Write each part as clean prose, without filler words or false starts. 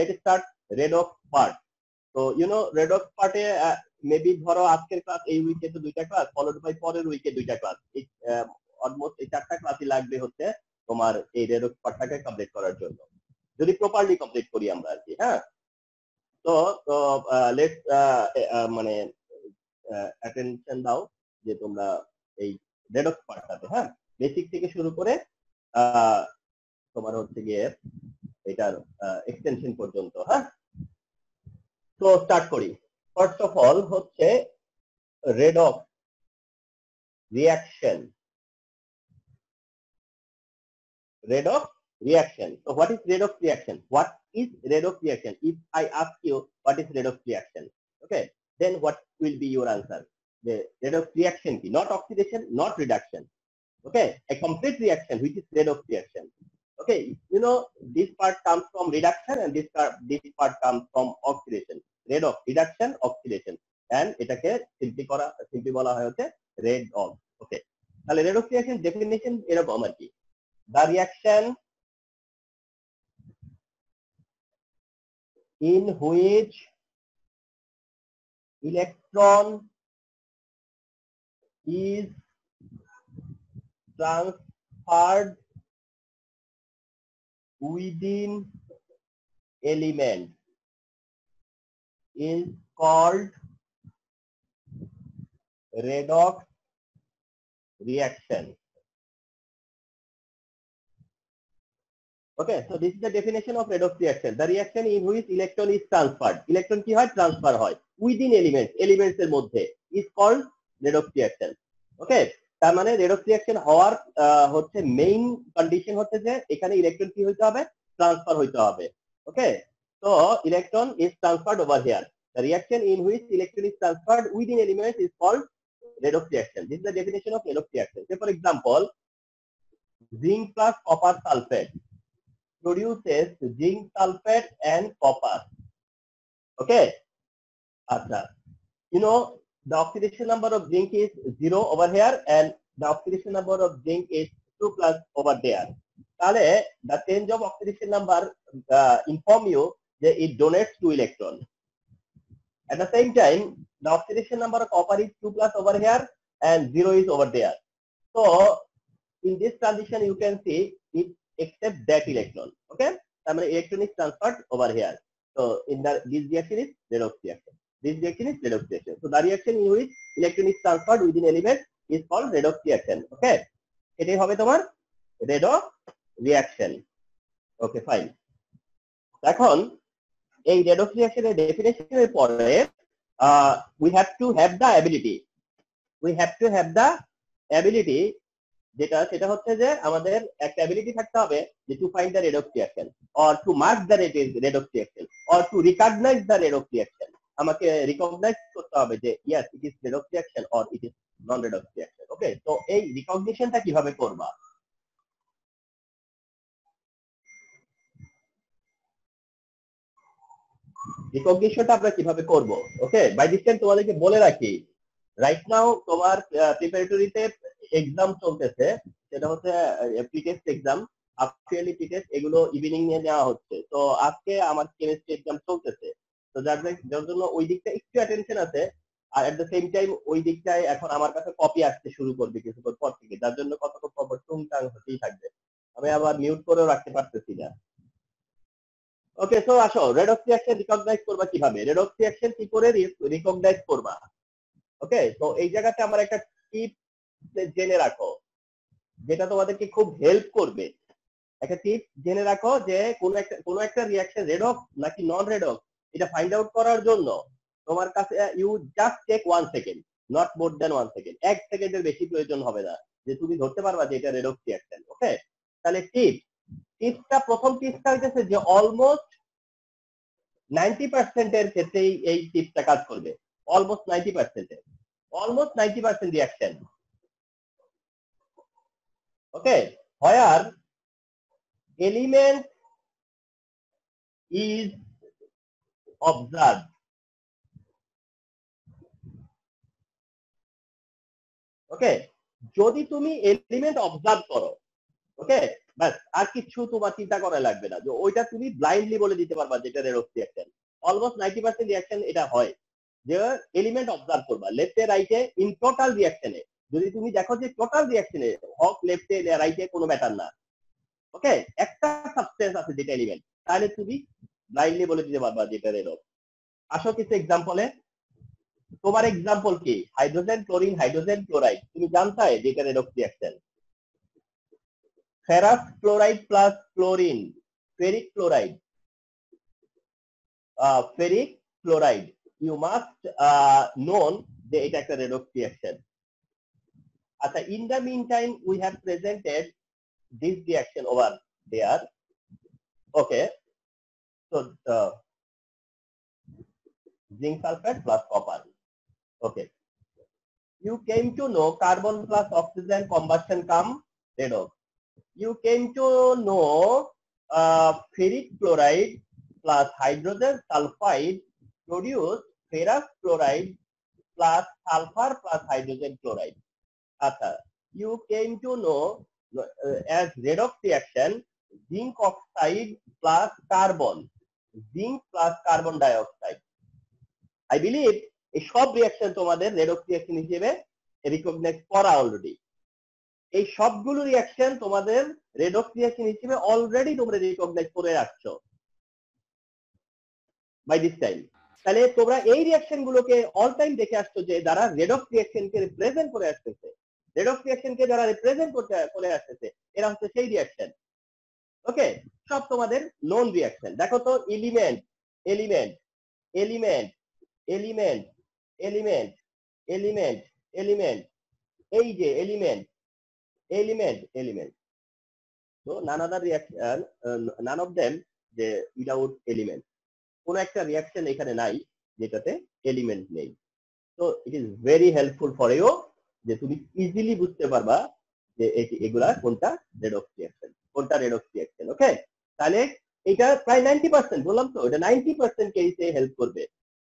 Let start redox part. তো redox পার্টে maybe ধরো আজকের ক্লাস এই উইকে তো 2টা ক্লাস, ফলোড বাই পরের উইকে 2টা ক্লাস, অলমোস্ট এই 4টা ক্লাসই লাগবে হচ্ছে তোমার এই রেডক্স পার্টটাকে কমপ্লিট করার জন্য, যদি প্রপারলি কমপ্লিট করি আমরা আর কি। হ্যাঁ, তো তো লেট মানে অ্যাটেনশন দাও যে তোমরা এই রেডক্স পার্টটাতে, হ্যাঁ, বেসিক থেকে শুরু করে তোমার হচ্ছে গিয়ে এটার এক্সটেনশন পর্যন্ত। হ্যাঁ, তো স্টার্ট করি। ফার্স্ট অফ অল হচ্ছে redox reaction. Redox reaction. So what is redox reaction? What is redox reaction? If I ask you what is redox reaction, okay, then what will be your answer? The redox reaction key, not oxidation, not reduction. Okay, a complete reaction which is redox reaction. Okay, this part comes from reduction and this part comes from oxidation. Redox, reduction, oxidation, and এটাকে simply বলা হয় হচ্ছে redox. Okay, তাহলে redox reaction definition এরকম আর কি: the reaction in which electron is transferred within element is called redox reaction. Okay, so this is the definition of redox reaction: the reaction in which electron is transferred, electron কি হয়, transfer হয়, within elements এর মধ্যে, is called redox reaction. Okay, তার মানে redox reaction হওয়ার হচ্ছে main condition হচ্ছে যে এখানে ইলেকট্রন কি হইতে হবে, ট্রান্সফার হইতে হবে। ওকে, so electron is transferred over here. The reaction in which electron is transferred within elements is called redox reaction. This is the definition of redox reaction. Say for example, zinc plus copper sulfate produces zinc sulfate and copper. Okay, the oxidation number of zinc is 0 over here and the oxidation number of zinc is 2 plus over there. তাহলে the change of oxidation number inform you that it donates 2 electron. At the same time, the oxidation number of copper is 2 plus over here and 0 is over there. So in this transition you can see it accepts that electron. Okay, তার মানে electron is transferred over here. So in this reaction is redox reaction. This reaction is redox reaction. So the reaction in which electron is transferred within element is called redox reaction. Okay, এটাই হবে তোমার redox reaction. Okay, fine. এখন এই redox reaction এর definition এর পরে we have to have the ability যেটা সেটা হচ্ছে যে আমাদের একটা অ্যাবিলিটি থাকতে হবে যে to find the redox reaction or to mark the redox reaction or to recognize the redox reaction. আমাকে রিকগনাইজ করতে হবে যে yes it is redox reaction or it is non redox reaction. ওকে, তো এই রিকগনিশনটা কিভাবে করবা? রিকগনিশনটা আমরা কিভাবে করব? ওকে, বাই দিস টাইম তোমাদেরকে বলে রাখি, রাইট নাও তোমার প্রিপারেটরিতে এক্সাম চলতেছে, সেটা হচ্ছে প্রিটেস্ট এক্সাম, অ্যাকচুয়ালি প্রিটেস্ট এগুলো ইভিনিং নিয়ে নেওয়া হচ্ছে। তো আজকে আমার কেমিস্ট্রি এক্সাম চলতেছে, তো যার জন্য ওই দিকটা একটু অ্যাটেনশন আছে, আর এট দ্য সেম টাইম ওই দিকটায় এখন আমার কাছে কপি আসতে শুরু করবে কিছুক্ষণ পর থেকে, যার জন্য কতক্ষণ পর টুংটাং হতেই থাকবে, আমি আবার মিউট করেও রাখতে পারতেছি না। ওকে, সো আসো redox reaction রিকগনাইজ করবা কিভাবে, redox reaction কি করে রিকগনাইজ করবা। ওকে, তো এই জায়গাতে আমার একটা টিপ জেনে রাখো যেটা তোমাদেরকে খুব হেল্প করবে। একটা টিপ জেনে রাখো যে কোন একটা রিঅ্যাকশন রেডক্স নাকি নন রেডক্স এটা ফাইন্ড আউট করার জন্য তোমার কাছে you just take 1 second, not more than 1 second, 1 সেকেন্ডের বেশি প্রয়োজন হবে না যে তুমি ধরতে পারবা যে এটা রেডক্স রিঅ্যাকশন। ওকে, তাহলে প্রথম টিপসটা হচ্ছে যে অলমোস্ট 90% এর ক্ষেত্রেই এই টিপসটা কাজ করবে, almost 90% reaction. Okay, where element is observed. ওকে, যদি তুমি এলিমেন্ট অবজার্ভ করো, ওকে, ব্যাস, আর কিছু তোমার চিন্তা করা লাগবে না, যে ওইটা তুমি ব্লাইন্ডলি বলে দিতে পারবা যেটা রেডক্স রিঅ্যাকশন। অলমোস্ট 90% রিঅ্যাকশন এটা হয়, যে এলিমেন্ট অবজার্ভ করবা লেফটে রাইটে ইন টোটাল রিঅ্যাকশনে। যদি তুমি দেখো যে টোটাল রিঅ্যাকশনে হক লেফটে রাইটে কোনো ম্যাটার না, ওকে, একটা সাবস্টেন্স আছে যেটা এলিমেন্ট, তাহলে তুমি ব্লাইন্ডলি বলে দিতে পারবা যেটা রেডক্স। আসো কিছু এক্সাম্পলে। তোমার এক্সাম্পল কি? হাইড্রোজেন ক্লোরিন, হাইড্রোজেন ক্লোরাইড, তুমি জানতাই যেটা redox reaction. Ferrous chloride plus chlorine, ferric chloride, ferric chloride, you must known যে এটা একটা রেডক্স রিঅ্যাকশন। আচ্ছা, in the mean time we have presented this reaction over there, okay. So zinc sulfate plus copper, okay. You came to know carbon plus oxygen combustion come redox. You came to know ferric chloride plus hydrogen sulfide produce ferrous chloride plus sulfur plus hydrogen chloride. Acha, you came to know as redox reaction zinc oxide plus carbon, zinc plus carbon dioxide. I believe এই সব reaction তোমাদের redox reaction হিসেবে recognise করা already. এই সবগুলো reaction তোমাদের redox reaction হিসেবে already তোমরা রিকগনাইজ করে রাখছো বাই দিস টাইম। তাহলে তোমরা এই রিঅ্যাকশন গুলোকে অল টাইম দেখে আসছো যে যারা রেডক্স রিঅ্যাকশনকে রিপ্রেজেন্ট করে আসতেছে, রেডক্স রিঅ্যাকশনকে যারা রিপ্রেজেন্ট করে আসতেছে, এরা হচ্ছে সেই রিঅ্যাকশন, ওকে। সব তোমাদের নোন রিঅ্যাকশন। দেখো তো, element element element element element element element, এই যে এলিমেন্ট এলিমেন্ট এলিমেন্ট, তো none other reaction, none of them যে উইদাউট এলিমেন্ট। কোন একটা রিঅ্যাকশন এখানে নাই যেটাতে এলিমেন্ট নেই। তো it is very helpful for you, যে তুমি ইজিলি বুঝতে পারবা যে এগুলা কোনটা রেডক্স রিঅ্যাকশন, কোনটা রেডক্স রিঅ্যাকশন, ওকে। তাহলে এটা প্রায় 90%, বললাম তো এটা 90% কেসে হেল্প করবে,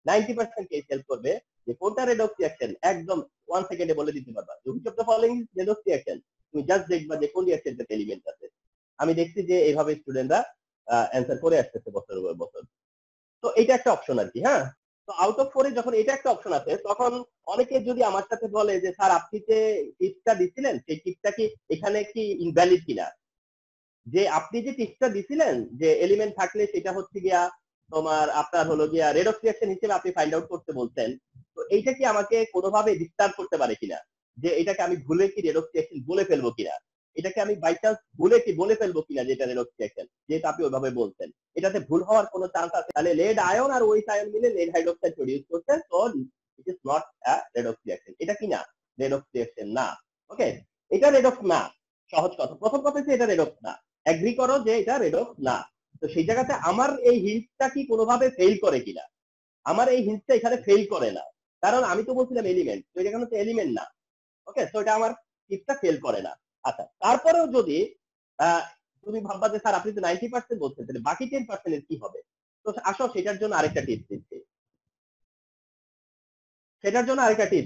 90% কেস হেল্প করবে যে কোনটা রেডক্স রিঅ্যাকশন একদম 1 সেকেন্ডে বলে দিতে পারবা। Which of the following is redox reaction, তুমি জাস্ট দেখবা যে কোন রিঅ্যাকশনটাতে এলিমেন্ট আছে। আমি দেখছি যে এইভাবে স্টুডেন্টরা অ্যান্সার করে আসতেছে বছরের পর বছর। তো এটা একটা অপশন আর কি, হ্যাঁ। তো আউট অফ 4 যখন এটা একটা অপশন আছে, তখন অনেকে যদি আমার সাথে বলে যে স্যার আপনি যে টিপসটা দিছিলেন সেই টিপসটা কি এখানে কি ইনভ্যালিড কিনা, যে আপনি যে টিপসটা দিছিলেন যে এলিমেন্ট থাকলে সেটা হচ্ছে গিয়া তোমার আপনার হলো গিয়া রেডক্স রিঅ্যাকশন হিসেবে আপনি ফাইন্ড আউট করতে বলছেন, তো এইটা কি আমাকে কোনোভাবে ডিস্টার্ব করতে পারে কিনা, যে এটাকে আমি ভুলে কি রেডক্স রিঅ্যাকশন বলে ফেলবো কিনা, এটাকে আমি বাই চান্স ভুলে কি বলে ফেলবো কিনা যেটা রেডক্স রিঅ্যাকশন, যেটা আপনি ওইভাবে বলছেন, এটাতে ভুল হওয়ার কোনো চান্স আছে? তাহলে লেড আয়ন আর ওইচ আয়ন মিলে লেড হাইড্রোক্সাইড প্রডিউস করছে, so it is not a redox reaction. এটা কি না? রেডক্স রিঅ্যাকশন না, ওকে। এটা রেডক্স না, সহজ কথা। প্রথম কথা হচ্ছে এটা রেডক্স না, এগ্রি করো যে এটা রেডক্স না। তো সেই জায়গাতে আমার এই হিন্টটা কি কোনোভাবে ফেল করে কিনা? আমার এই হিন্টটা এখানে ফেল করে না, কারণ আমি তো বলছিলাম এলিমেন্ট, তো এখানে তো এলিমেন্ট না, ওকে। তো এটা আমার হিন্টটা ফেল করে না। আচ্ছা, তারপরেও যদি তুমি ভাববা যে স্যার আপনি তো 90% বলছেন, তাহলে বাকি 10% এর কি হবে? তো আসো সেটার জন্য আরেকটা টিপস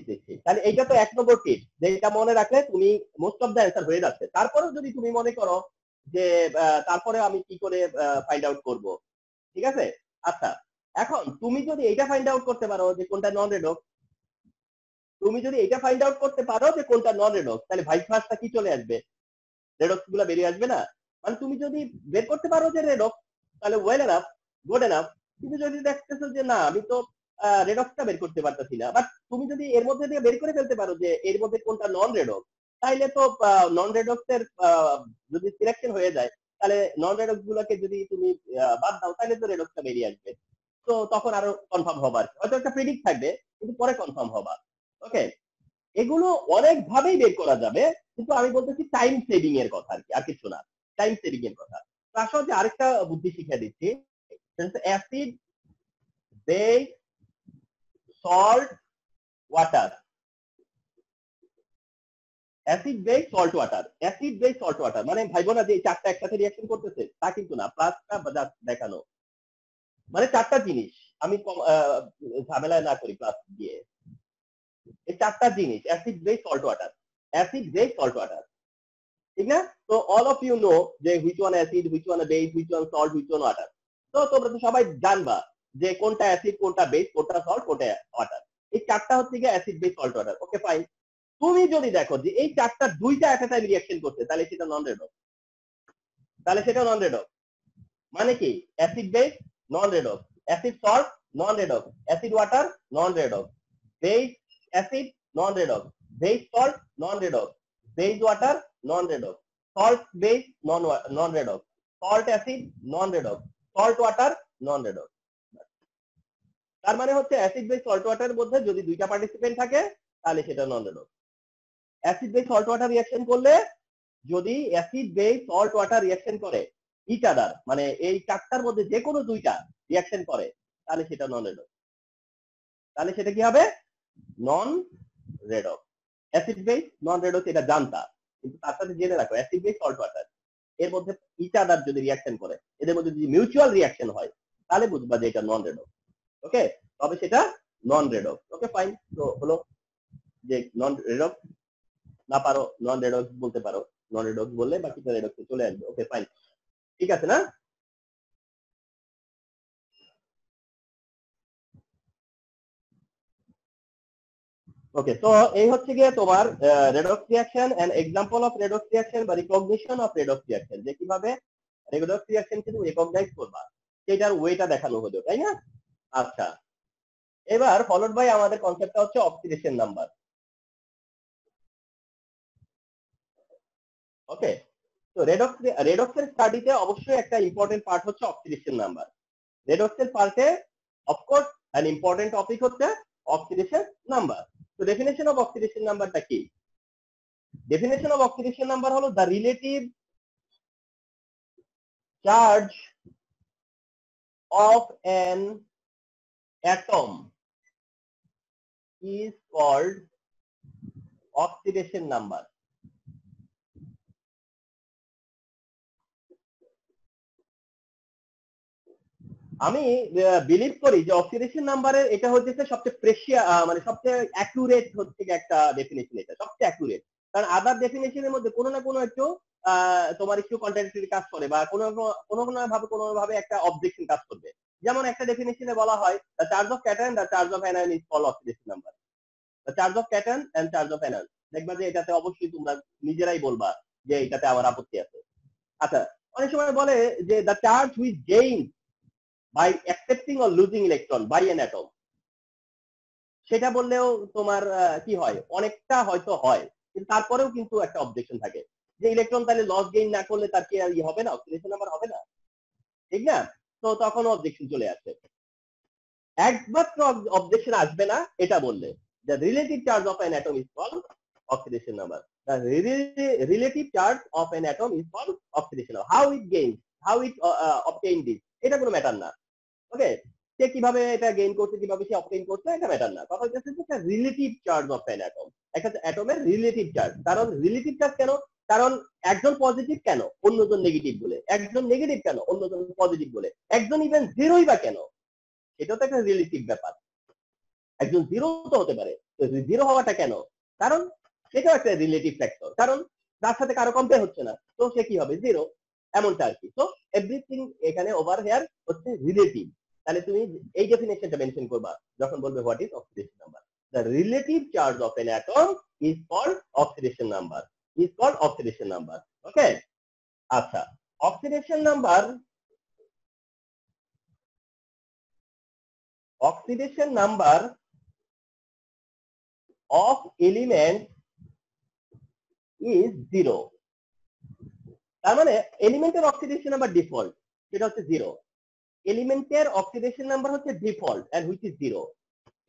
দিচ্ছি, তাহলে এইটা তো 1 নম্বর টিপস, যেটা মনে রাখলে তুমি মোস্ট অফ দ্য অ্যান্সার হয়ে যাচ্ছে। তারপরেও যদি তুমি মনে করো যে তারপরে আমি কি করে ফাইন্ড আউট করব, ঠিক আছে। আচ্ছা, এখন তুমি যদি এটা ফাইন্ড আউট করতে পারো যে কোনটা নন রেডক্স, তুমি যদি এটা ফাইন্ড আউট করতে পারো যে কোনটা নন রেডক্স, তাহলে ভাইস ভার্সা কি চলে আসবে? রেডক্স গুলা বেরিয়ে আসবে না? মানে তুমি যদি বের করতে পারো যে রেডক্স, তাহলে ওয়েল এনাফ, গুড এনাফ। তুমি যদি দেখতেছো যে না আমি তো রেডক্সটা বের করতে পারতেছি না, বাট তুমি যদি এর মধ্যে দিয়ে বের করে ফেলতে পারো যে এর মধ্যে কোনটা নন রেডক্স, তাইলে তো নন রেডক্স এর যদি সিলেকশন হয়ে যায়, তাহলে নন রেডক্স গুলোকে যদি তুমি বাদ দাও, তাহলে তো রেডক্সটা বেরিয়ে আসবে। তো তখন আরো কনফার্ম হবার, হয়তো একটা প্রেডিক্ট থাকবে কিন্তু পরে কনফার্ম হবা, ওকে। এগুলো অনেক ভাবেই বের করা যাবে, কিন্তু আমি বলতেছি টাইম সেভিং এর কথা আর কি, আর কিছু না, টাইম সেভিং এর কথা। তার সাথে আরেকটা বুদ্ধি শিখিয়ে দিচ্ছি, acid base salt water, acid base salt water, acid base salt water মানে ভাইবো না যে এই চারটা একসাথে রিঅ্যাকশন করতেছে, তা কিন্তু না, প্লাসটা দেখানো মানে চারটা জিনিস। আমি ঝামেলায় না করি প্লাস দিয়ে, এই চারটা জিনিস acid base salt water, acid base salt water, ঠিক না? তো অল অফ ইউ নো যে which one acid, which one base, which one salt, which one water. তো তোমরা তো সবাই জানবা যে কোনটা অ্যাসিড, কোনটা বেস, কোনটা সল্ট, কোনটা ওয়াটার। এই চারটা হচ্ছে গিয়ে acid, base, salt, water. Okay fine. তুমি যদি দেখো যে এই চারটা দুইটা একটা টাইম রিঅ্যাকশন করছে, তাহলে সেটা নন রেডক্স। তাহলে সেটা নন রেডক্স। মানে কি? অ্যাসিড বেস নন রেডক্স, অ্যাসিড সল্ট নন রেডক্স, অ্যাসিড ওয়াটার নন রেডক্স, বেস অ্যাসিড নন রেডক্স, বেস সল্ট নন রেডক্স, বেস ওয়াটার নন রেডক্স, সল্ট বেস নন রেডক্স, সল্ট অ্যাসিড নন রেডক্স, সল্ট ওয়াটার নন redox. তার মানে হচ্ছে acid base salt ওয়াটারের মধ্যে যদি দুইটা participant থাকে তাহলে সেটা non redox. Acid base salt water reaction করলে, যদি acid base salt water reaction করে ইচ আদার, মানে এই চারটার মধ্যে যে কোনো দুইটা রিঅ্যাকশন করে, তাহলে সেটা নন রেডক্স। তাহলে সেটা কি হবে? নন রেডক্স। অ্যাসিড বেস নন রেডক্স এটা জানতা, কিন্তু তার সাথে জেনে রাখো অ্যাসিড বেস সল্ট ওয়াটার এর মধ্যে ইচ আদার যদি রিঅ্যাকশন করে, এদের মধ্যে যদি মিউচুয়াল রিঅ্যাকশন হয়, তাহলে বুঝবা যে এটা নন রেডক্স। ওকে, তবে সেটা নন রেডক্স। Okay fine. তো হলো যে নন রেডক্স, না পারো নন রেডক্স বলতে পারো, নন রেডক্স বললে বাকিটা রেডক্সে চলে আসবে। ওকে ফাইন, ঠিক আছে না? ওকে, তো এই হচ্ছে গিয়ে তোমার redox reaction and example of redox reaction বা রিকগনিশন অফ রেডক্স রিঅ্যাকশন, যে কিভাবে রেডক্স রিঅ্যাকশন কিন্তু রিকগনাইজ করবা সেটার ওয়েটা দেখানো হলো, তাই না? আচ্ছা, এবার ফলোড বাই আমাদের কনসেপ্টটা হচ্ছে অক্সিডেশন নাম্বার। ওকে, তো রেডক্সের স্টাডিতে অবশ্যই একটা ইম্পর্টেন্ট পার্ট হচ্ছে অক্সিডেশন নাম্বার। রেডক্সের পার্টে অফকোর্স অ্যান ইম্পর্টেন্ট টপিক হচ্ছে অক্সিডেশন নাম্বার। তো ডেফিনেশন অফ অক্সিডেশন নাম্বারটা কি? ডেফিনেশন অফ অক্সিডেশন নাম্বার হলো the relative charge of an atom is called oxidation number. আমি বিলিভ করি যে অক্সিডেশন নাম্বারের এটা হচ্ছে সবচেয়ে মানে সবচেয়ে অ্যাকুরেট হচ্ছে একটা ডেফিনেশন, এটা সবচেয়ে অ্যাকুরেট। কারণ আদার ডেফিনেশনের মধ্যে কোনো না কোনো একটু তোমার একটু কন্ট্রাডিক্টরি কাজ করে, বা কোনো ভাবে একটা অবজেকশন কাজ করবে। যেমন একটা ডেফিনেশনে বলা হয় the charge of cation, the charge of anion is called oxidation number. The charge of cation and charge of anion, দেখবা যে এটাতে অবশ্যই তোমরা নিজেরাই বলবা যে এটাতে আমার আপত্তি আছে। আচ্ছা, অনেক সময় বলে যে the charge which gain by accepting or losing electron by an atom, সেটা বললেও তোমার কি হয়, অনেকটা হয়তো হয়, কিন্তু তারপরেও কিন্তু একটা অবজেকশন থাকে যে ইলেকট্রন তাহলে লস গেইন না করলে তার কি আর হবে না, অক্সিডেশন নাম্বার হবে না, ঠিক না? তো তখন অবজেকশন চলে আসে। একমাত্র অবজেকশন আসবে না এটা বললে the relative charge of an atom is called oxidation number. The relative charge of an atom is called oxidation number. How it gains, how it obtain this, এটা কোনো ম্যাটার না। ওকে, সে কিভাবে এটা গেইন করছে, কিভাবে সে অবটেইন করছে, এটা ম্যাটার না। কথা হচ্ছে যে relative charge of an atom, একটা অ্যাটমের রিলেটিভ চার্জ। কারণ রিলেটিভ চার্জ কেন? কারণ একজন পজিটিভ কেন অন্যজন নেগেটিভ বলে, একজন নেগেটিভ কেন অন্যজন পজিটিভ বলে, একজন ইভেন জিরোই বা কেন, এটা তো একটা রিলেটিভ ব্যাপার। একজন জিরো তো হতে পারে, তো জিরো হওয়াটা কেন? কারণ সেটাও একটা রিলেটিভ ফ্যাক্টর, কারণ তার সাথে কারো কম্পেয়ার হচ্ছে না, তো সে কি হবে, জিরো, এমনটা আর কি। তো এভরিথিং এখানে ওভার হেয়ার হচ্ছে রিলেটিভ। তাহলে তুমি এই ডেফিনেশনটা মেনশন করবা যখন বলবে what is oxidation number. The relative charge of an atom is called oxidation number, is called oxidation number. Okay, আচ্ছা, oxidation number, oxidation number of element is 0। তার মানে এলিমেন্টের অক্সিডেশন নাম্বার ডিফল্ট, সেটা হচ্ছে 0। এলিমেন্টের অক্সিডেশন নাম্বার হচ্ছে default and which is 0।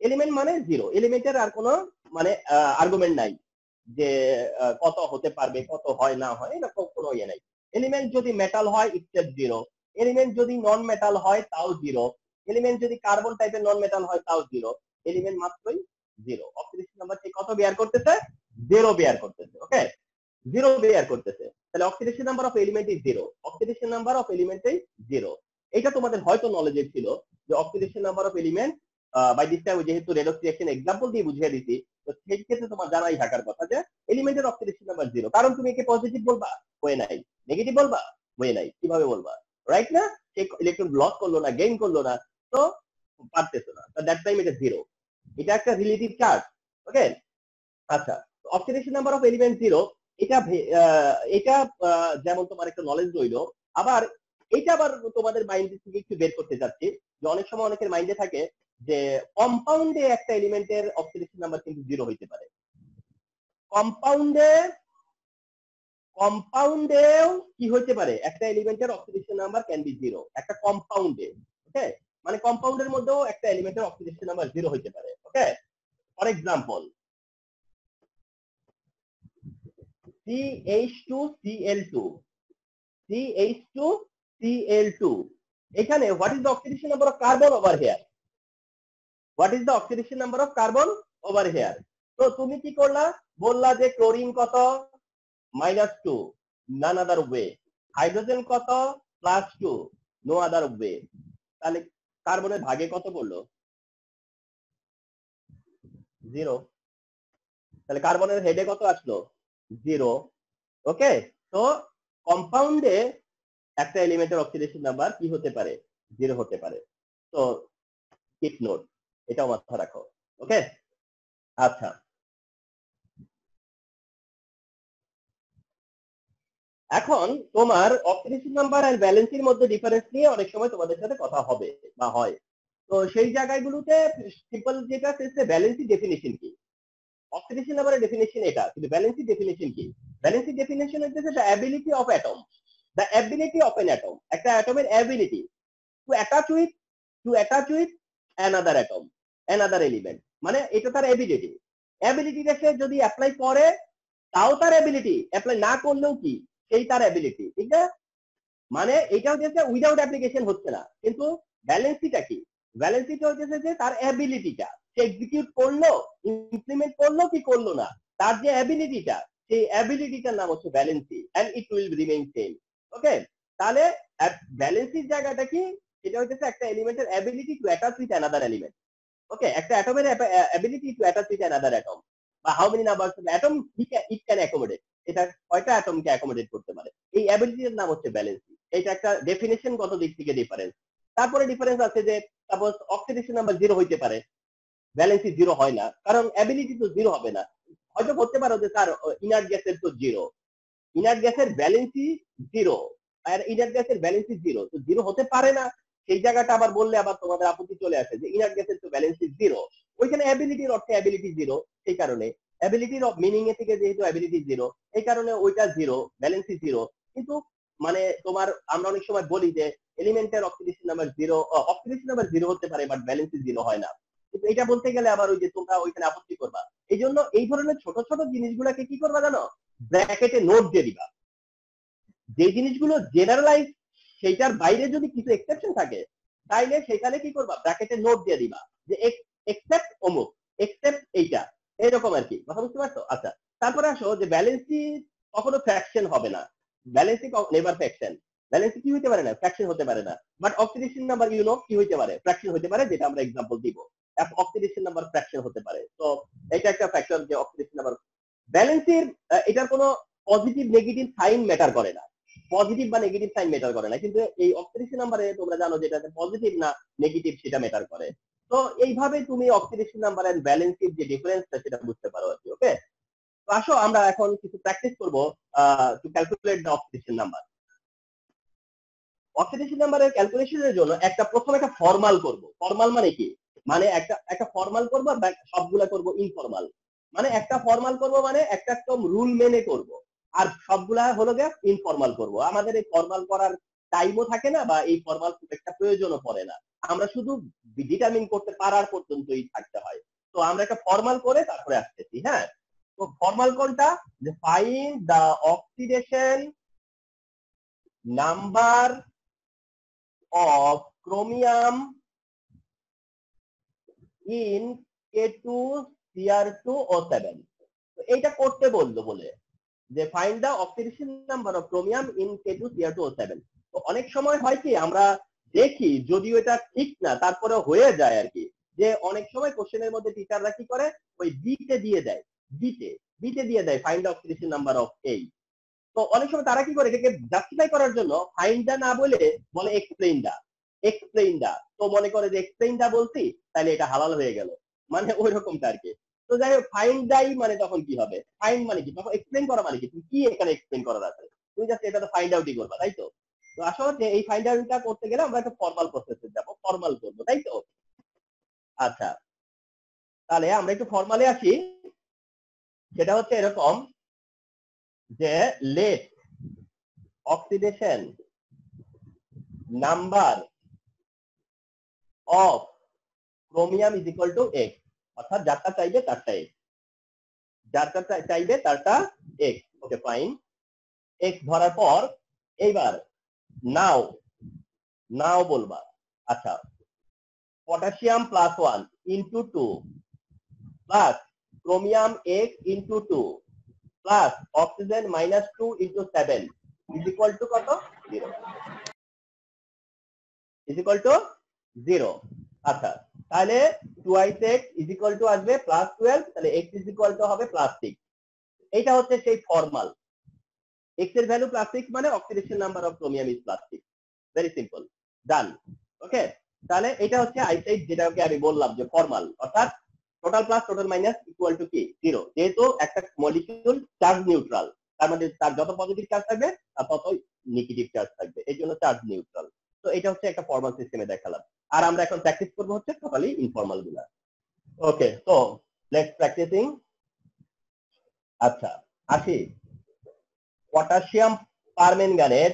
Element মানে 0, এলিমেন্টের আর কোনো মানে আর্গুমেন্ট নাই যে কত হতে পারবে, কত হয় না হয়, এরকম কোনো ইয়ে নাই। এলিমেন্ট যদি মেটাল হয় ইটসেলফ 0, এলিমেন্ট যদি নন মেটাল হয় তাও 0, এলিমেন্ট যদি কার্বন টাইপের নন মেটাল হয় তাও 0, এলিমেন্ট মাত্রই 0। অক্সিডেশন নাম্বার ঠিক কত বেয়ার করতেছে? 0 বেয়ার করতেছে। ওকে, 0 বেয়ার করতেছে, তাহলে oxidation number of element is 0, oxidation number of element is 0। এটা তোমাদের হয়তো নলেজে ছিল যে oxidation number of element by this time যেহেতু রেডক্স রিঅ্যাকশন এক্সাম্পল দিয়ে বুঝিয়ে দিছি, তো সেই ক্ষেত্রে তোমার জানাই থাকার কথা যে এলিমেন্টের অক্সিডেশন নাম্বার 0, কারণ তুমি একে পজিটিভ বলবা, হয়ে নাই, নেগেটিভ বলবা, হয়ে নাই, কিভাবে বলবা, রাইট না? সে ইলেকট্রন লস করলো না, গেইন করলো না, তো পারতেছো না, তো দ্যাট টাইম এটা 0। এটা একটা রিলেটিভ চার্জ, ওকে? আচ্ছা, অক্সিডেশন নাম্বার অফ এলিমেন্ট 0, এটা এটা যেমন তোমার একটা নলেজ রইলো। আবার এটা আবার তোমাদের মাইন্ড থেকে একটু বের করতে যাচ্ছি, যে অনেক সময় অনেকের মাইন্ডে থাকে যে কম্পাউন্ডে একটা এলিমেন্টের অক্সিডেশন নাম্বার কিন্তু 0 হইতে পারে। কম্পাউন্ডেও কি হইতে পারে, একটা এলিমেন্টের অক্সিডেশন নাম্বার ক্যান বি 0 একটা কম্পাউন্ডে, ওকে? মানে কম্পাউন্ডের মধ্যেও একটা এলিমেন্টের অক্সিডেশন নাম্বার 0 হইতে পারে, ওকে? ফর এক্সাম্পল CH2Cl2, CH2Cl2, এখানে what is the oxidation number of carbon over here? What is the oxidation number of carbon over here? তো তুমি কি করলা, বললা যে ক্লোরিন কত, -2, নান আদার ওয়ে। হাইড্রোজেন কত, +2, নো আদার ওয়ে। তাহলে কার্বনের ভাগে কত পড়লো? 0। তাহলে কার্বনের হেডে কত আসলো? 0, ওকে? তো কম্পাউন্ডে একটা এলিমেন্টের অক্সিডেশন নাম্বার কি হতে পারে? 0 হতে পারে। তো কিপ নোট, এটাও মাথায় রাখো, ওকে? আচ্ছা, এখন তোমার অক্সিডেশন নাম্বার আর ভ্যালেন্সির মধ্যে ডিফারেন্স নিয়ে অনেক সময় তোমাদের সাথে কথা হবে বা হয়। তো সেই জায়গাগুলোতে সিম্পল যেটা আছে, ভ্যালেন্সি ডেফিনিশন কি? অক্সিডেশন নাম্বারের ডেফিনিশন এটা, কিন্তু ভ্যালেন্সি ডেফিনিশন কি? ভ্যালেন্সি ডেফিনিশন হচ্ছে the ability of atom, the ability of an atom, একটা অ্যাটমের ability to attach with another atom, another element, মানে এটা তার অ্যাবিলিটি। অ্যাবিলিটিটাকে যদি অ্যাপ্লাই করে তাও তার অ্যাবিলিটি, অ্যাপ্লাই না করলেও কি সেই তার অ্যাবিলিটি, ঠিক না? মানে এটা হচ্ছে উইদাউট অ্যাপ্লিকেশন হচ্ছে না। কিন্তু ব্যালেন্সিটা কি? ব্যালেন্সিটা হচ্ছে যে তার অ্যাবিলিটিটা, সে এক্সিকিউট করলো, ইমপ্লিমেন্ট করলো কি করলো না, তার যে অ্যাবিলিটিটা, সেই অ্যাবিলিটিটার নাম হচ্ছে valency, and it will remain same, okay? তাহলে ব্যালেন্সির জায়গাটা কি? সেটা হচ্ছে একটা এলিমেন্টের ability to attach with another element, okay? একটা অ্যাটমের ability to attach with another atom, বা how many numbers of atom it can accommodate, এটা কয়টা অ্যাটমকে অ্যাকোমোডেট করতে পারে, এই অ্যাবিলিটির নাম হচ্ছে ব্যালেন্সি। এটা একটা ডেফিনেশন গত দিক থেকে ডিফারেন্স। তারপরে ডিফারেন্স আছে যে সাপোজ অক্সিডেশন নাম্বার 0 হইতে পারে, ভ্যালেন্সি 0 হয় না, কারণ অ্যাবিলিটি তো 0 হবে না। হয়তো করতে পারো যে তার ইনার্ট গ্যাসের তো 0, ইনার্ট গ্যাসের ব্যালেন্সি 0, আর ইনার্ট গ্যাসের ব্যালেন্সি 0, তো 0 হতে পারে না। সেই জায়গাটা আবার বললে আবার তোমাদের আপত্তি চলে আসে যে ইনার্ট গ্যাসের তো ব্যালেন্সি 0, ওইখানে অ্যাবিলিটির অর্থে অ্যাবিলিটি 0, সেই কারণে অ্যাবিলিটির মিনিং এ থেকে যেহেতু অ্যাবিলিটি 0, এই কারণে ওইটা 0, ব্যালেন্সি 0। কিন্তু মানে তোমার আমরা অনেক সময় বলি যে এলিমেন্টের অক্সিডেশন নাম্বার 0, অক্সিডেশন নাম্বার 0 হতে পারে বাট ব্যালেন্সি 0 হয় না। কিন্তু এটা বলতে গেলে আবার ওই যে তোমরা ওইখানে আপত্তি করবা। এই জন্য এই ধরনের ছোট ছোট জিনিসগুলোকে কি করবা জানো, ব্র্যাকেটে নোট দিয়ে দিবা। যে জিনিসগুলো জেনারেলাইজ, সেইটার বাইরে যদি কিছু এক্সেপশন থাকে তাইলে সেখানে কি করবা, ব্র্যাকেটে নোট দিয়ে দিবা যে এক্সেপ্ট অমুক, এক্সেপ্ট এইটা, এরকম আর কি। কথা বুঝতে পারছো? আচ্ছা, তারপরে আসো যে ব্যালেন্সি কখনো ফ্র্যাকশন হবে না, ব্যালেন্সি নেভার ফ্র্যাকশন, ব্যালেন্সি কি হইতে পারে না, ফ্র্যাকশন হতে পারে না। বাট অক্সিডেশন নাম্বার কি হইতে পারে, ফ্র্যাকশন হতে পারে, যেটা আমরা এক্সাম্পল দিব। অক্সিডেশন নাম্বার ফ্র্যাকশন হতে পারে, তো এটা একটা ফ্যাক্টর যে অক্সিডেশন নাম্বার। ব্যালেন্সির এটার কোনো পজিটিভ নেগেটিভ সাইন ম্যাটার করে না, পজিটিভ বা নেগেটিভ সাইন ম্যাটার করে না, কিন্তু এই অক্সিডেশন নাম্বারে তোমরা জানো যেটা পজিটিভ না নেগেটিভ সেটা ম্যাটার করে। তো এইভাবে তুমি অক্সিডেশন নাম্বার এন্ড ব্যালেন্সির যে ডিফারেন্সটা সেটা বুঝতে পারো আর কি, ওকে? তো আসো আমরা এখন কিছু প্র্যাকটিস করব to calculate the oxidation number. Oxidation নাম্বারের ক্যালকুলেশনের জন্য প্রথম একটা ফর্মাল করব। ফর্মাল মানে কি? মানে একটা ফর্মাল করব, সবগুলা করব ইনফর্মাল। মানে একটা ফর্মাল করব মানে একটা একদম রুল মেনে করব, আর সবগুলা হলো গিয়ে ইনফর্মাল করব। আমাদের এই ফর্মাল করার টাইমও থাকে না, বা এই ফর্মাল খুব একটা প্রয়োজনও পড়ে না, আমরা শুধু ডিটারমিন করতে পারার পর্যন্তই থাকতে হয়। তো আমরা একটা ফর্মাল করে তারপরে আসতেছি, হ্যাঁ? তো ফর্মাল কোনটা, যে find the oxidation number of chromium in K2Cr2O7। তো এইটা করতে বললো বলে যে find the oxidation number of chromium in K2Cr2O7। তো অনেক সময় হয় কি, আমরা দেখি যদিও এটা ঠিক না তারপরে হয়ে যায় আর কি, যে অনেক সময় কোশ্চেনের মধ্যে টিচাররা কি করে ওই বিতে দিয়ে দেয়, বিতে দিয়ে দেয় find the oxidation number of এই। তো অনেক সময় তারা কি করে এটাকে জাস্টিফাই করার জন্য ফাইন্ড দা না বলে বলে এক্সপ্লেইন দা। তো মনে করে যে এক্সপ্লেইন দা বলছি তাহলে এটা হালাল হয়ে গেল, মানে ওই রকমটা আর কি। তো যাই হোক ফাইন্ড দাই মানে তখন কি হবে, ফাইন্ড মানে কি, তখন এক্সপ্লেইন করা মানে কি, তুমি কি এখানে এক্সপ্লেইন করার আছে, তুমি জাস্ট এটা তো ফাইন্ড আউটই করবা, তাই তো? তো আসলে এই ফাইন্ড আউটটা করতে গেলে আমরা একটা ফর্মাল প্রসেসে যাব, ফর্মাল করবো, তাই তো? আচ্ছা, তাহলে আমরা একটু ফর্মালে আসি। সেটা হচ্ছে এরকম যে let oxidation number of chromium is equal to x, অর্থাৎ যারটা চাইবে তারটা এক্স, যারটা চাইবে তারটা এক্স। ওকে ফাইন, এক্স ধরার পর এইবার নাও বলবা। আচ্ছা, potassium plus 1 into 2 plus chromium x into 2 plus oxygen minus 2 into 7 is equal to কত? 0, ইজ ইকুয়াল টু 0। আচ্ছা, তাহলে 2x ইজ ইকুয়াল টু আসবে প্লাস 12, তাহলে x ইজ ইকুয়াল টু হবে প্লাস 6। এইটা হচ্ছে সেই ফর্মাল, x এর ভ্যালু প্লাস 6 মানে oxidation number of chromium is plus 6, very simple, done. Okay, তাহলে এটা হচ্ছে আইসাইড, যেটাকে আমি বললাম যে ফর্মাল, অর্থাৎ total plus total minus equal to কি 0, যেহেতু একটা মলিকিউল চার্জ নিউট্রাল, তার মানে তার যত পজিটিভ চার্জ থাকবে তার ততই নেগেটিভ চার্জ থাকবে, এই জন্য চার্জ নিউট্রাল। তো এটা হচ্ছে একটা ফর্মাল সিস্টেমে দেখালাম, আর আমরা এখন প্র্যাকটিস করবো হচ্ছে টোটালি ইনফর্মাল গুলা। ওকে, তো লেটস প্র্যাকটিসিং। আচ্ছা, আসি potassium permanganate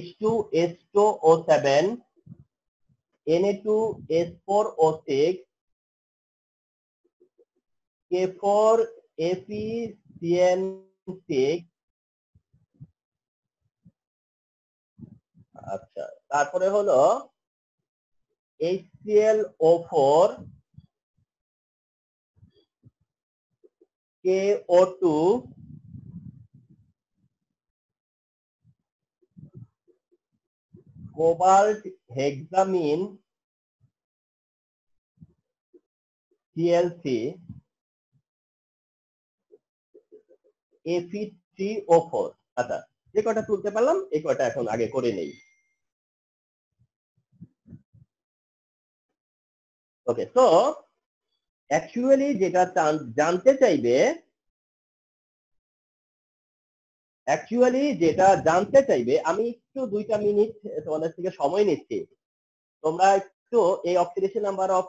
H2SO7 Na2S4O6 K4FeCN6। আচ্ছা, তারপরে হলো HClO4 KO2 cobalt হেক্সামিন ClC Fe3O4। আচ্ছা, যে কয়টা তুলতে পারলাম এই কয়টা এখন আগে করে নেই। ওকে, তো অ্যাকচুয়ালি যেটা জানতে চাইবে, আমি একটু 2টা মিনিট তোমাদের থেকে সময় নিচ্ছি। তোমরা একটু এই অক্সিডেশন নাম্বার অফ,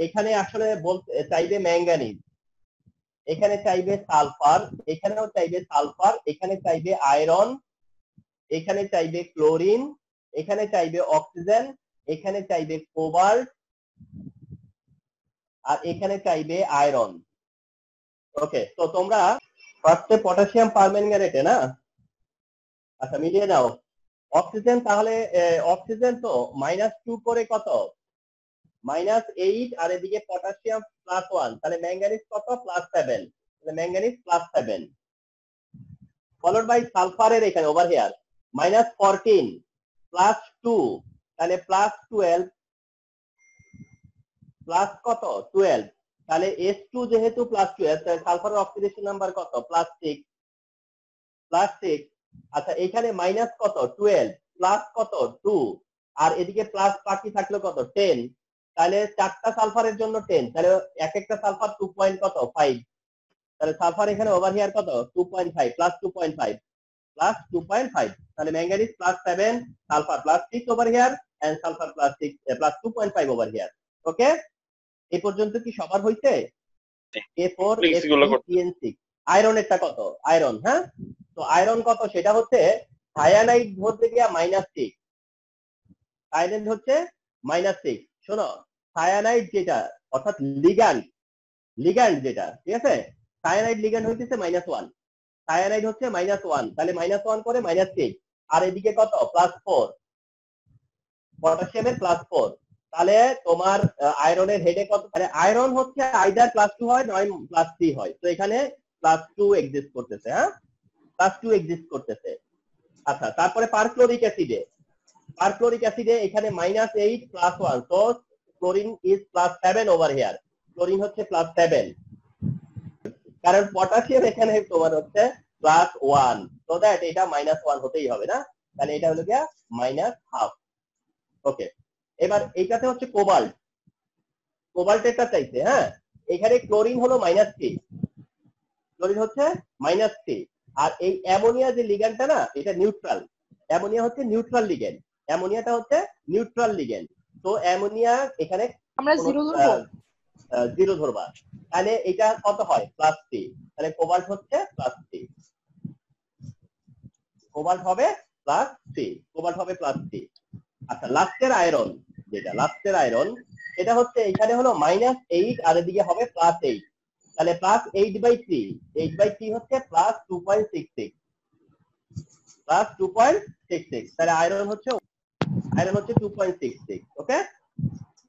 এখানে আসলে বলতে চাইবে ম্যাঙ্গানিজ, এখানে চাইবে সালফার, এখানেও চাইবে সালফার, এখানে চাইবে আয়রন, এখানে চাইবে ক্লোরিন, এখানে চাইবে অক্সিজেন, এখানে চাইবে কোবাল্ট, আর এখানে চাইবে আয়রন। ওকে, তো তোমরা ফার্স্টে পটাশিয়াম পারম্যাঙ্গানেটে না, আচ্ছা মিলিয়ে নাও। অক্সিজেন, তাহলে অক্সিজেন তো -2 করে কত, -8, আর এদিকে পটাশিয়াম +1, তাহলে ম্যাঙ্গানিজ কত, +7, তাহলে ম্যাঙ্গানিজ +7 ফলোড বাই সালফারের এখানে ওভার হিয়ার -14 +2, তাহলে +12 প্লাস কত 12, তাহলে S2 যেহেতু +12, তাহলে সালফারের অক্সিডেশন নাম্বার কত, +6। আচ্ছা, এখানে মাইনাস কত 12 প্লাস কত 2, আর এদিকে প্লাস বাকি থাকলো কত 10, তাহলে 4টা সালফারের জন্য 10, তাহলে এক একটা সালফার 2.5, তাহলে সালফার এখানে ওভার হিয়ার কত 2.5 +2.5, তাহলে manganese +7, sulphur +6 over here, and sulphur +6 +2.5 over here. Okay, এই পর্যন্ত কি সবার হইছে? K4FeCN6। আয়রনেরটা কত, আয়রন, হ্যাঁ, তো আয়রন কত, সেটা হচ্ছে সায়ানাইড ধরতে গিয়া -6, সায়ানাইড হচ্ছে -6। শোনো, সায়ানাইড যেটা অর্থাৎ লিগ্যান্ড যেটা, ঠিক আছে, সায়ানাইড লিগ্যান্ড হইতেছে -1, সায়ানাইড হচ্ছে -1, তাহলে -1 করে -6, আর এদিকে কত +4, পটাশিয়ামের +4, তাহলে তোমার আয়রনের হেডে কত, তাহলে আয়রন হচ্ছে আইদার +2 হয় নয় +3 হয়, তো এখানে +2 এক্সিস্ট করতেছে, হ্যাঁ +2 এক্সিস্ট করতেছে। আচ্ছা, তারপরে পারক্লোরিক পারক্লোরিক অ্যাসিডে এখানে -8 + 1, তো chlorine is +7 over here, chlorine হচ্ছে +7, কারণ পটাশিয়াম এখানে তোমার হচ্ছে +1, সো দ্যাট এটা -1 হতেই হবে না, তাহলে এটা হলো গিয়া -1/2। ওকে, এবার এইটাতে হচ্ছে কোবাল্ট, কোবাল্টেরটা চাইছে। হ্যাঁ, এখানে ক্লোরিন হলো -3, ক্লোরিন হচ্ছে -3, আর এই অ্যামোনিয়া যে লিগ্যান্ডটা না, এটা নিউট্রাল, অ্যামোনিয়া হচ্ছে নিউট্রাল লিগ্যান্ড, অ্যামোনিয়াটা হচ্ছে নিউট্রাল লিগ্যান্ড, তো অ্যামোনিয়া এখানে আমরা জিরো ধরবো, 0 ধরবা, তাহলে এটা কত হয় +3, তাহলে কোবাল্ট হচ্ছে +3, কোবাল্ট হবে +3, কোবাল্ট হবে +3। আচ্ছা, লাস্টের আয়রন, যেটা লাস্টের আয়রন, এটা হচ্ছে এখানে হলো -8 আর এদিকে হবে +8, তাহলে +8/3, 8/3 হচ্ছে +2.66, +2.66, তাহলে আয়রন হচ্ছে 2.66। ওকে,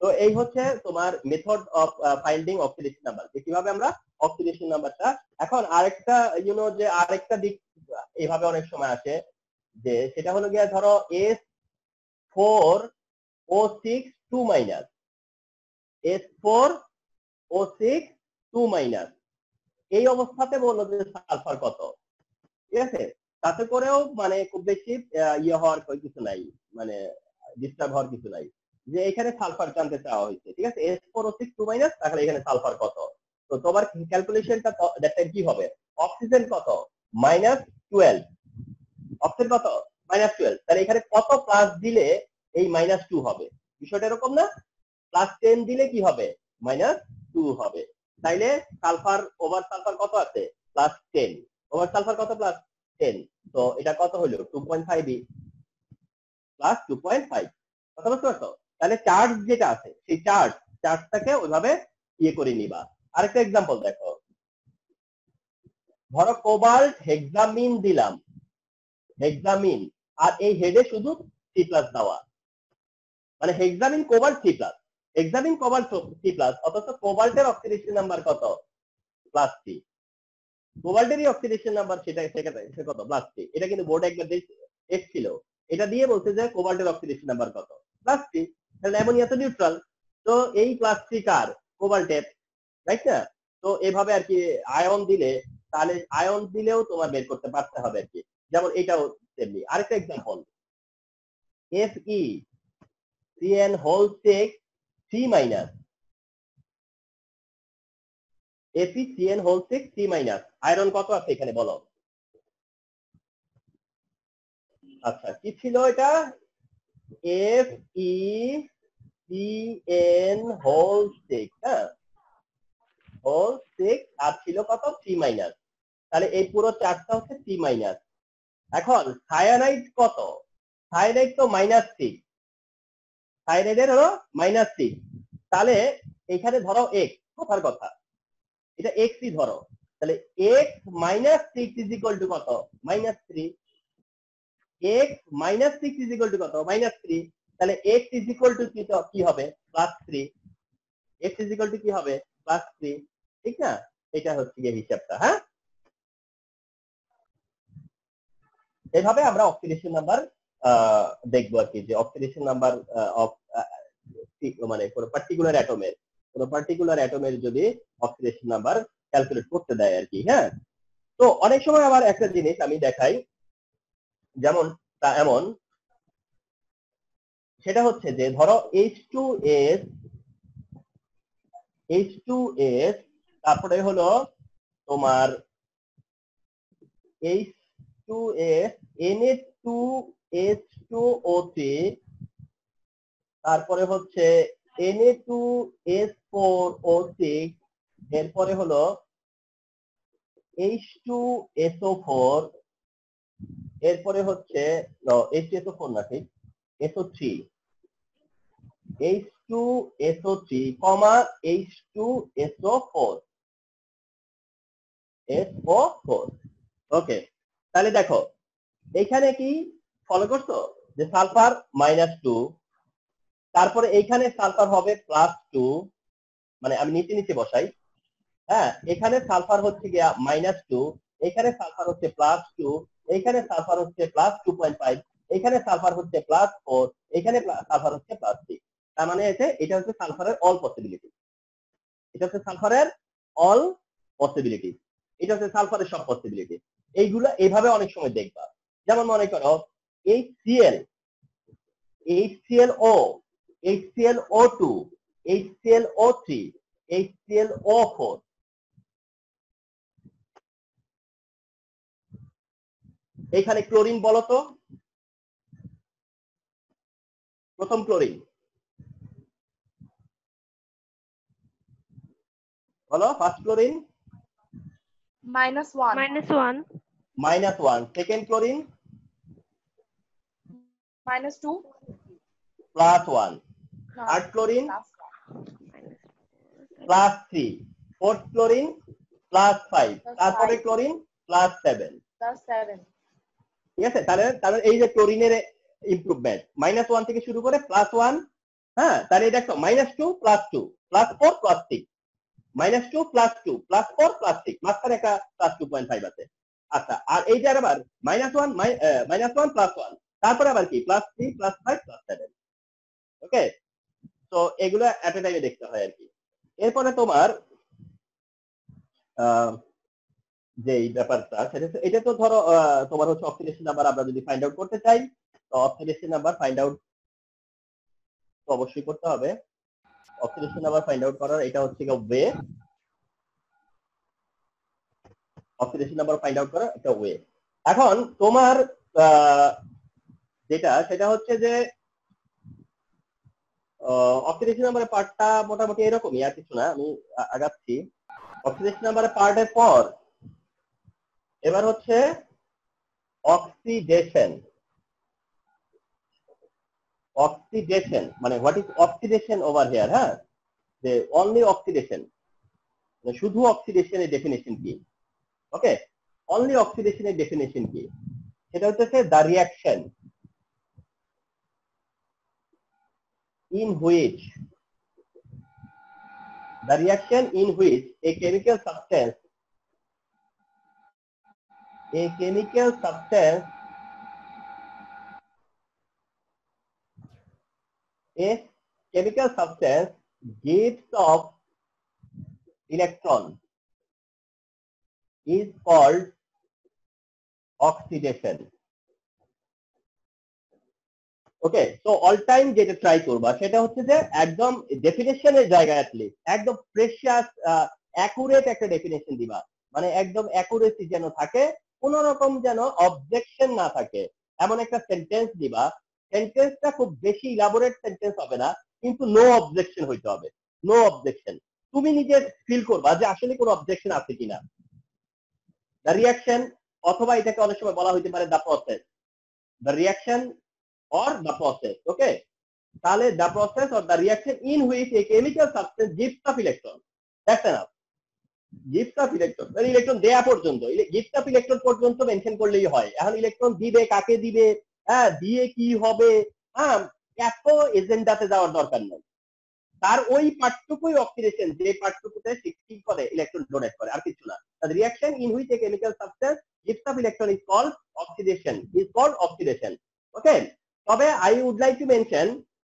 তো এই হচ্ছে তোমার method of finding oxidation number, যে কিভাবে আমরা অক্সিডেশন নাম্বারটা। এখন আরেকটা যে আরেকটা দিক এইভাবে অনেক সময় আসে, যে সেটা হলো গিয়ে ধরো S4O6 2-, S4O6 2-, এই অবস্থাতে বললো যে সালফার কত, ঠিক আছে, তাতে করেও মানে খুব বেশি ইয়ে হওয়ার কিছু নাই, মানে ডিস্টার্ব হওয়ার কিছু নাই, যে এখানে সালফার জানতে চাওয়া হয়েছে, ঠিক আছে, S4O6 2-, তাহলে এখানে সালফার কত, তো তোমার ক্যালকুলেশনটা দেখেন কি হবে, অক্সিজেন কত -12, অক্সিজেন কত -12, তাহলে এখানে কত প্লাস দিলে এই -2 হবে, বিষয়টা এরকম না, +10 দিলে কি হবে -2 হবে, তাইলে সালফার ওভার সালফার কত আছে +10, ওভার সালফার কত +10, তো এটা কত হলো 2.5 +2.5, কথা বুঝতে পারছো, তাহলে চার্জ যেটা আছে সেই চার্জটাকে ওইভাবে ইয়ে করে নিবা। আরেকটা এক্সাম্পল দেখো, ধরো কোবাল্ট হেক্সামিন দিলাম, হেক্সামিন, আর এই হেডে শুধু C+ দেওয়া, মানে হেক্সামিন কোবাল্ট C+, হেক্সামিন কোবাল্ট C+, অথচ কোবাল্টের অক্সিডেশন নাম্বার কত +3, কোবাল্টেরই অক্সিডেশন নাম্বার সেটা সে কত +3, এটা কিন্তু বোর্ডে একবার এসেছিল, এটা দিয়ে বলছে যে কোবাল্টের অক্সিডেশন নাম্বার কত +3, তাহলে অ্যামোনিয়া তো নিউট্রাল, তো এই +3 কার কোবাল্টের, রাইট না, তো এভাবে আর কি আয়ন দিলে, তাহলে আয়ন দিলেও তোমার বের করতে পারতে হবে আর কি, যেমন এটাও তেমনি। আরেকটা example, FeCN6 C-, FeCN6 C-, iron কত আছে এখানে বলো। আচ্ছা, কি ছিল এটা, FeCN6, হ্যাঁ, হোল 6, আর ছিল কত C-, তাহলে এই পুরো চারটা হচ্ছে C-। এখন সায়ানাইড কত, সায়ানাইড তো -6, সায়ানাইডের হলো -6, তাহলে এখানে ধরো x, কথার কথা, এটা xই ধরো, তাহলে x -6 ইজ ইকুয়াল টু কত -3, x -6 ইজ ইকুয়াল টু কত -3, তাহলে x ইজ ইকুয়াল টু কি হবে +3, x ইজ ইকুয়াল টু কি হবে +3, ঠিক না, এটা হচ্ছে গিয়ে হিসাবটা। হ্যাঁ, এভাবে আমরা অক্সিডেশন নাম্বার দেখবো আর কি, যে অক্সিডেশন নাম্বার অফ মানে কোন পার্টিকুলার অ্যাটমের যদি অক্সিডেশন নাম্বার ক্যালকুলেট করতে দেয় আর কি। হ্যাঁ, তো অনেক সময় আবার একটা জিনিস আমি দেখাই, যেমন এমন, সেটা হচ্ছে যে ধরো H2S, তারপরে হলো তোমার H2S, Na2H2O3, তারপরে হচ্ছে Na2S4O6, এরপরে হলো H2SO4, এরপরে হচ্ছে H2SO4 না, ঠিক SO3, H2SO3, H2SO4, SO4। ওকে, তাহলে দেখো এইখানে কি ফলো করছো, যে সালফার -2, তারপরে এইখানে সালফার হবে +2, মানে আমি নিচে বসাই, হ্যাঁ, এখানে সালফার হচ্ছে গিয়া -2, এখানে সালফার হচ্ছে +2, এখানে সালফার হচ্ছে +2.5, এখানে সালফার হচ্ছে +4, এখানে সালফার হচ্ছে +6। তার মানে এটা হচ্ছে সালফারের অল পসিবিলিটি, এটা হচ্ছে সালফারের অল পসিবিলিটি, এটা হচ্ছে সালফারের সব পসিবিলিটি। এইগুলো এইভাবে অনেক সময় দেখবা। যেমন মনে করো HCl, HClO, HClO2, HClO3, HClO4। এখানে ক্লোরিন বলো তো, প্রথম ক্লোরিন বলো, first chlorine -1 -1, second chlorine -2 +1, third chlorine +3, fourth chlorine +5, তারপরে ক্লোরিন +7। ঠিক আছে, তাহলে এই যে ক্লোরিনের ইমপ্রুভমেন্ট -1 থেকে শুরু করে +1, হ্যাঁ, তাহলে এটা একটা -2 +2 +4 +6, -2 +2 +4 +6, মাঝখানে একটা +2.5 আছে। আচ্ছা, আর এই যে আবার -1 +1, তারপরে আবার কি +3 +5 +7। ওকে, তো এগুলো এট এ টাইমে দেখতে হয় আর কি। এরপরে তোমার যে ব্যাপারটা সেটা এটা তো ধরো তোমার হচ্ছে অক্সিডেশন নাম্বার আমরা যদি ফাইন্ড আউট করতে চাই, তো অক্সিডেশন নাম্বার ফাইন্ড আউট তো অবশ্যই করতে হবে। অক্সিডেশন নাম্বার ফাইন্ড আউট করার এটা হচ্ছে way, oxidation number find out করার একটা ওয়ে। এখন তোমার যেটা সেটা হচ্ছে যে অক্সিডেশন নাম্বারের পার্টটা মোটামুটি এরকমই, আর কিছু না, আমি আগাচ্ছি। অক্সিডেশন নাম্বারের পার্টের পর এবার হচ্ছে অক্সিডেশন। অক্সিডেশন মানে what is oxidation over here, হ্যাঁ, যে অনলি অক্সিডেশন, শুধু অক্সিডেশনের ডেফিনেশন কি? ওকে, অনলি অক্সিডেশনের ডেফিনেশন কি? সেটা হচ্ছে the reaction in which a chemical substance gives off electron is called oxidation. Okay, so all time যেটা ট্রাই করবা সেটা হচ্ছে যে একদম ডেফিনেশনের জায়গায় অ্যাটলিস্ট একদম প্রেশিয়াস অ্যাকুরেট একটা ডেফিনেশন দিবা, মানে একদম অ্যাকুরেসি যেন থাকে, কোন রকম যেন অবজেকশন না থাকে এমন একটা সেন্টেন্স দিবা। সেন্টেন্সটা খুব বেশি ইলাবোরেট সেন্টেন্স হবে না, কিন্তু নো অবজেকশন হইতে হবে, নো অবজেকশন। তুমি নিজে ফিল করবা যে আসলে কোনো অবজেকশন আছে কিনা। দ্য রিঅ্যাকশন, অথবা এটাকে অনেক সময় বলা হইতে পারে the process, the reaction or the process. Okay, তাহলে the process or the reaction in which a chemical substance gives off electron, that's enough. gives off electron, মানে ইলেকট্রন দেয়া পর্যন্ত, gives off electron পর্যন্ত মেনশন করলেই হয়। এখন electron দিবে কাকে দিবে, হ্যাঁ, দিয়ে কি হবে, হ্যাঁ, এত এজেন্ডাতে যাওয়ার দরকার নেই। তার ওই পার্টটুকুই অক্সিডেশন, যে পার্টটুকুতে কি করে ইলেকট্রন ডোনেট করে, আর কিছু না। the reaction in which a chemical substance gives off electron is called oxidation, okay. তবে I would like to mention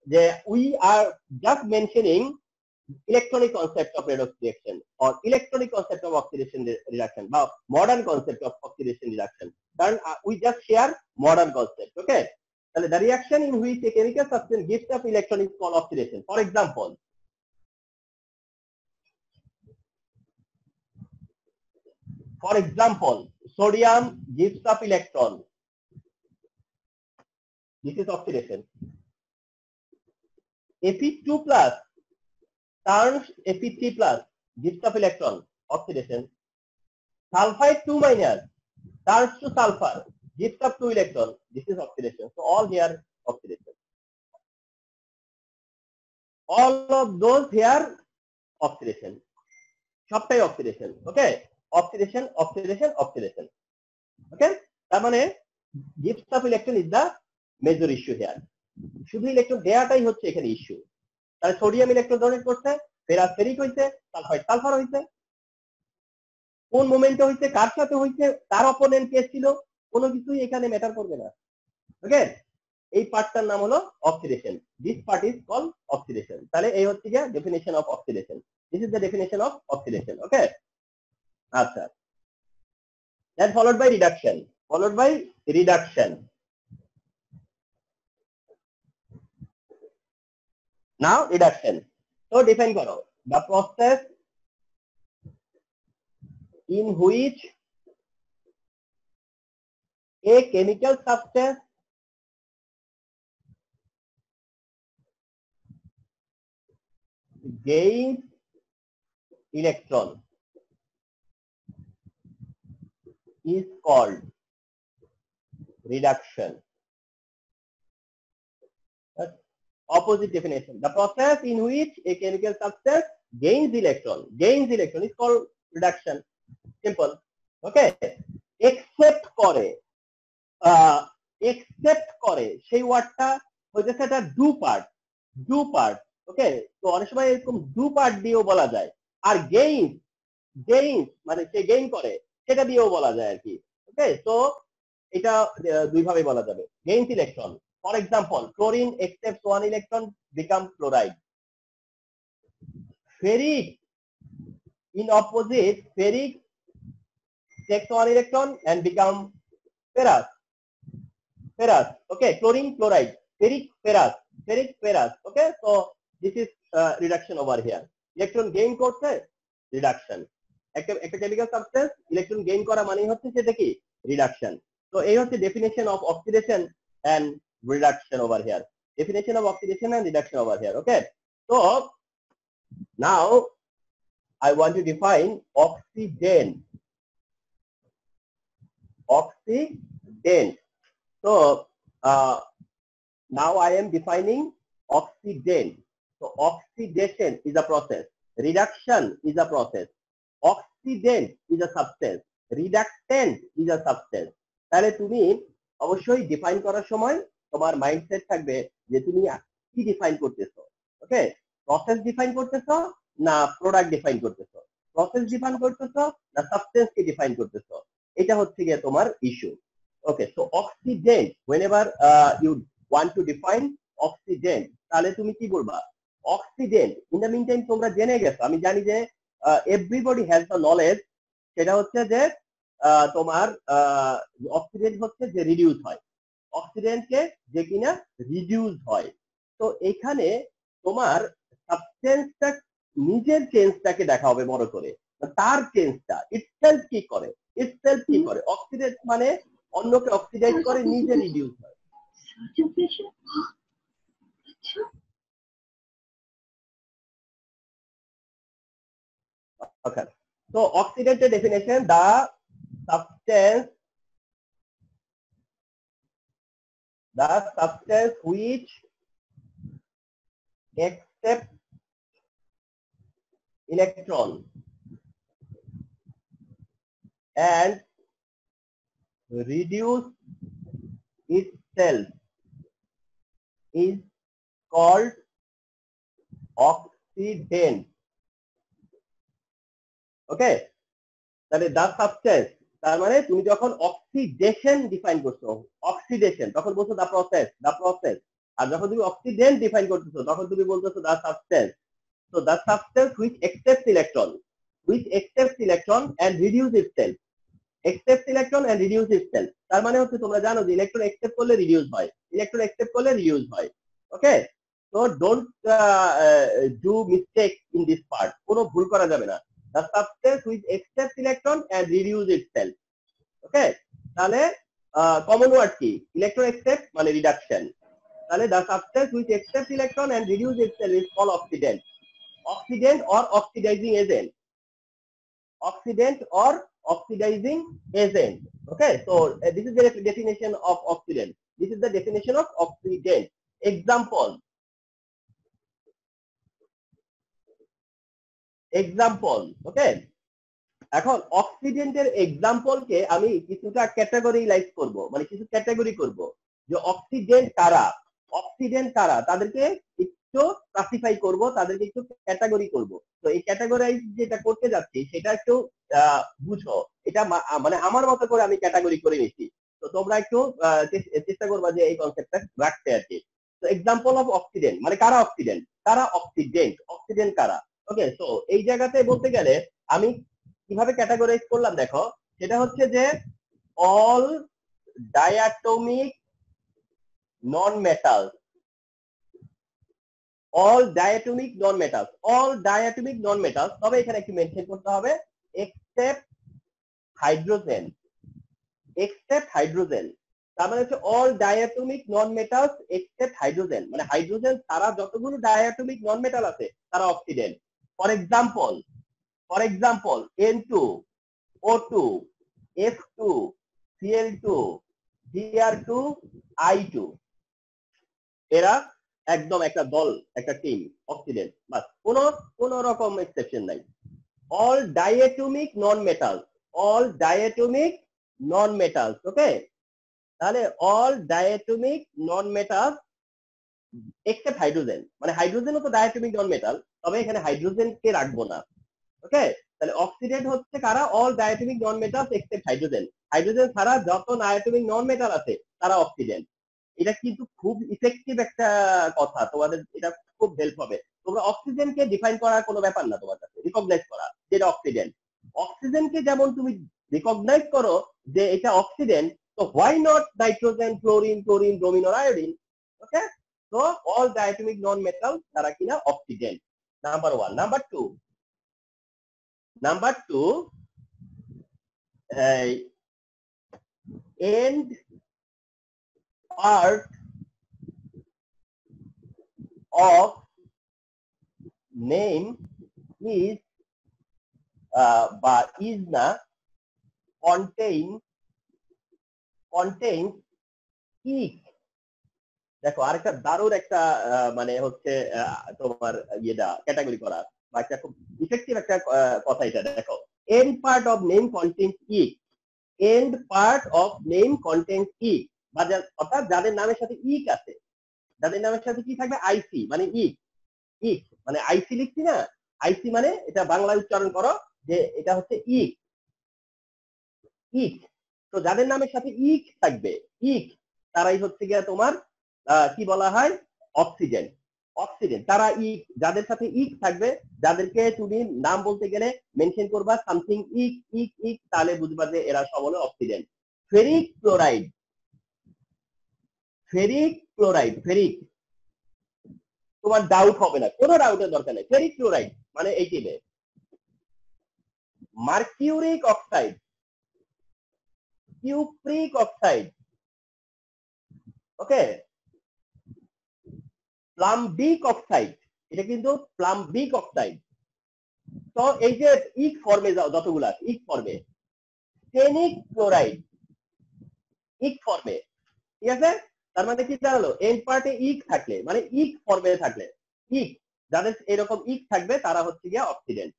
যে we are just mentioning electronic concept of redox reaction or electronic concept of oxidation reduction বা modern concept of oxidation reduction, কারণ we just share modern concept. Okay, তাহলে the reaction in which a chemical substance gives off electron is called oxidation. For example, sodium gives off electron, this is oxidation. Fe2 plus turns Fe3 plus, gives off electron, oxidation. Sulfide 2 minus turns to sulfur, gives off 2 electron, this is oxidation. So all here oxidation, all of those here oxidation, সবটাই oxidation. Okay, oxidation. Okay, তার মানে gives off electron is the major issue here. শুধু electron দেয়াটাই হচ্ছে এখানে issue. তাহলে sodium electron donate করছে, ferrous ferric হইছে, sulphide sulphur হইছে, কোন মোমেন্টে হইছে, কার সাথে হইছে, তার অপোনেন্ট কে ছিল, কোনো কিছুই এখানে ম্যাটার করবে না। ওকে, এই পার্টটার নাম হলো অক্সিডেশন। This part is called oxidation. তাহলে এই হচ্ছে গিয়ে definition of oxidation. This is the definition of oxidation. Okay, আচ্ছা, then followed by reduction, followed by reduction. Now reduction, so define করো, the process in which a chemical substance gains electron is called reduction. That's opposite definition. The process in which a chemical substance gains electron is called reduction. Simple. Okay, except করে, except করে সেই ওয়ার্ডটা হইতেছে এটা do part. ওকে, তো অনেক সময় এরকম ডু পার্ট দিয়েও বলা যায়। আর গেইন মানে সে গেইন করে সেটা দিয়েও বলা যায় আর কি। ওকে, তো এটা দুই ভাবে বলা যাবে। Gains electron, for example chlorine accepts 1 electron becomes chloride. Ferric in opposite, ferric takes 1 electron and become ferrous. Okay, chlorine chloride, ferric ferrous. Okay, so this is reduction over here. Electron gain করছে, reduction. একটা chemical substance electron gain করা মানে হচ্ছে সেটা কি, reduction. তো এই হচ্ছে definition of oxidation and reduction over here, definition of oxidation and reduction over here. Okay, so now I want to define oxidant. So now I am defining oxidant. So oxidation is a process, reduction is a process, oxidant is a substance, reductant is a substance. তাহলে তুমি অবশ্যই define করার সময় তোমার mindset থাকবে যে তুমি কি ডিফাইন করতেছো। ওকে, প্রসেস ডিফাইন করতেছো না প্রোডাক্ট ডিফাইন করতেছো, প্রসেস ডিফাইন করতেছো না সাবস্টেন্স কে ডিফাইন করতেছো, এটা হচ্ছে গিয়ে তোমার issue. Okay, so oxidant, whenever you want to define oxidant, তাহলে তুমি কি বলবা, oxidant. In the mean time তোমরা জেনে গেছো, আমি জানি যে এভরিবডি হ্যাজ দ্য নলেজ, সেটা হচ্ছে যে তোমার অক্সিডেন্ট হচ্ছে যে রিডিউস হয়, অক্সিডেন্টকে যে কিনা রিডিউস হয়। তো এখানে তোমার সাবস্টেন্সটা নিজের চেঞ্জটাকে দেখা হবে বড় করে, তার চেঞ্জটা ইটসেলফ কি করে, অক্সিডেন্ট মানে অন্যকে অক্সিডাইজ করে, নিজে রিডিউস হয়। Okay, so oxidant definition, the substance which accept electron and reduce itself is called oxidant. ওকে, তাহলে দা সাবস্টেন্স, তার মানে তুমি যখন অক্সিডেশন ডিফাইন করছো, অক্সিডেশন তখন বলছো দা প্রসেস, আর যখন তুমি অক্সিডেন্ট ডিফাইন করতেছো তখন তুমি বলতেছো the substance. So the substance which accepts electron and reduce itself, তার মানে হচ্ছে তোমরা জানো যে ইলেকট্রন অ্যাকসেপ্ট করলে রিডিউস হয়, okay. So don't do mistake in this part, কোনো ভুল করা যাবে না। The substance which accepts electron and reduce itself. Okay, তাহলে কমন ওয়ার্ড কি, ইলেকট্রন অ্যাকসেপ্ট মানে রিডাকশন। তাহলে the substance which accepts electron and reduce itself is called oxidant. Oxidant or oxidizing agent. Okay, so this is the definition of oxidant. Example, ওকে। এখন অক্সিডেন্টের এক্সাম্পলকে আমি কিছুটা ক্যাটাগরিলাইজ করব, মানে কিছু ক্যাটাগরি করব, যে অক্সিডেন্ট কারা, তাদেরকে একটু ক্লাসিফাই করব, তাদেরকে একটু ক্যাটাগরি করব। তো এই ক্যাটাগরাইজ যেটা করতে যাচ্ছি সেটা একটু বুঝো, এটা মানে আমার মতো করে আমি ক্যাটাগরি করে নিচ্ছি। তো তোমরা একটু চেষ্টা করবা যে এই কনসেপ্টটা রাখতে আর কি। তো এক্সাম্পল অফ অক্সিডেন্ট মানে কারা অক্সিডেন্ট, কারা অক্সিডেন্ট, অক্সিডেন্ট কারা। ওকে, সো এই জায়গাতে বলতে গেলে আমি কিভাবে ক্যাটাগরাইজ করলাম দেখো, সেটা হচ্ছে যে অল ডায়াটমিক নন মেটালস, অল ডায়াটমিক নন মেটালস, অল ডায়াটমিক নন মেটালস, তবে এখানে একটু মেনশন করতে হবে এক্সেপ্ট হাইড্রোজেন, এক্সেপ্ট হাইড্রোজেন। তার মানে হচ্ছে অল ডায়াটমিক নন মেটালস এক্সেপ্ট হাইড্রোজেন, মানে হাইড্রোজেন ছাড়া যতগুলো ডায়াটমিক নন মেটাল আছে তারা oxidant. For example N2, O2, F2, Cl2, Br2, I2, এরা একদম একটা দল, একটা টিম অক্সিডেন্ট, বাস কোন রকম এক্সেপশন নাই। অল ডায়াটমিক নন মেটালস, অল ডায়াটমিক নন মেটালস, ওকে। তাহলে অল ডায়াটমিক নন মেটালস এক্সেপ্ট হাইড্রোজেন, মানে হাইড্রোজেনও তো ডায়াটমিক নন মেটাল, তবে এখানে হাইড্রোজেনকে রাখবো না, ওকে। তাহলে অক্সিডেন্ট হচ্ছে কারা, অল ডায়াটমিক নন মেটালস এক্সেপ্ট হাইড্রোজেন, হাইড্রোজেন ছাড়া যত ডায়াটমিক নন মেটাল আছে তারা অক্সিডেন্ট। এটা কিন্তু খুব ইফেক্টিভ একটা কথা, তোমাদের এটা খুব হেল্প হবে। তোমরা অক্সিজেনকে ডিফাইন করার কোনো ব্যাপার না, তোমার কাছে রিকগনাইজ করা যেটা অক্সিডেন্ট। অক্সিজেনকে যেমন তুমি রিকগনাইজ করো যে এটা অক্সিডেন্ট, তো why not nitrogen, chlorine, bromine or iodine, okay. তো অল ডায়াটমিক নন মেটাল তারা কিনা oxidant, number 1। Number two end part of name is বা is না contains ইক। দেখো আরেকটা দারুণ একটা মানে হচ্ছে তোমার ইয়েটা ক্যাটাগরি করা বা একটা খুব ইফেক্টিভ একটা কথা এটা। দেখো end part of name contains ইক, end part of name contains ইক, বা অর্থাৎ যাদের নামের সাথে ইক আছে, যাদের নামের সাথে কি থাকবে আইসি, মানে ইক, ইক মানে আইসি লিখছি না, আইসি মানে এটা বাংলায় উচ্চারণ করো যে এটা হচ্ছে ইক, ইক। তো যাদের নামের সাথে ইক থাকবে, ইক, তারাই হচ্ছে গিয়ে তোমার কি বলা হয় অক্সিডেন্ট, অক্সিডেন্ট। তারা ইক, যাদের সাথে ইক থাকবে, যাদেরকে তুমি নাম বলতে গেলে মেনশন করবা সামথিং ইক ইক ইক, তাহলে বুঝবা যে এরা সব হলো oxidant. Ferric chloride, ferric chloride, ferric, তোমার ডাউট হবে না, কোনো ডাউটের দরকার নেই, ফেরিক ক্লোরাইড মানে এই টিমে। মার্কিউরিক অক্সাইড, কিউপ্রিক অক্সাইড, ওকে। প্লাম্বিক অক্সাইড, এটা কিন্তু প্লাম্বিক অক্সাইড। তো এই যে ইক ফর্মে যতগুলো আছে ইক ফর্মে, স্টেনিক ক্লোরাইড ইক ফর্মে, ঠিক আছে। তার মানে কি দাঁড়ালো, এন্ড পার্টে ইক থাকলে মানে ইক ফর্মে থাকলে, ইক যাদের এরকম ইক থাকবে তারা হচ্ছে গিয়ে অক্সিডেন্ট।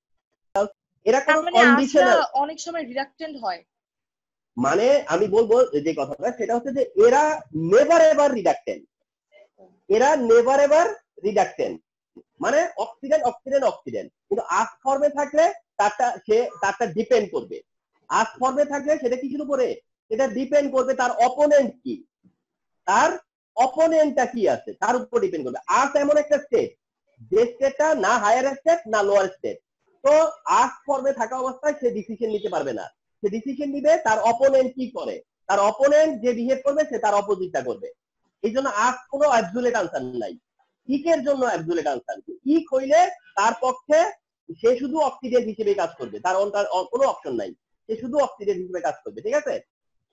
এরা কোনো কন্ডিশনাল, অনেক সময় রিডাক্টেন্ট হয়, মানে আমি বলবো যে কথাটা সেটা হচ্ছে যে এরা নেভার এভার রিডাক্টেন্ট, এরা নেভার এভার রিডাক্টেন্ট, মানে অক্সিডেন্ট অক্সিডেন্ট অক্সিডেন্ট, কিন্তু আস ফর্মে থাকলে তারটা ডিপেন্ড করবে, আস ফর্মে থাকলে সেটা কিছুর উপরে, সেটা ডিপেন্ড করবে তার অপোনেন্ট কি, তার অপোনেন্টটা কি আছে তার উপর ডিপেন্ড করবে। আস এমন একটা স্টেট যে স্টেটটা না হায়ার স্টেট না লোয়ার স্টেট, তো আস ফর্মে থাকা অবস্থায় সে ডিসিশন নিতে পারবে না, সে ডিসিশন নিবে তার অপোনেন্ট কি করে, তার অপোনেন্ট যে বিহেভ করবে সে তার অপোজিটটা করবে। এই জন্য আস কোনো অ্যাবসুলেট আনসার নাই, ইকের জন্য অ্যাবসুলেট আনসার। ইক হইলে তার পক্ষে সে শুধু অক্সিডেন্ট হিসেবে কাজ করবে, তার কোনো অপশন নাই, সে শুধু অক্সিডেন্ট হিসেবে কাজ করবে, ঠিক আছে।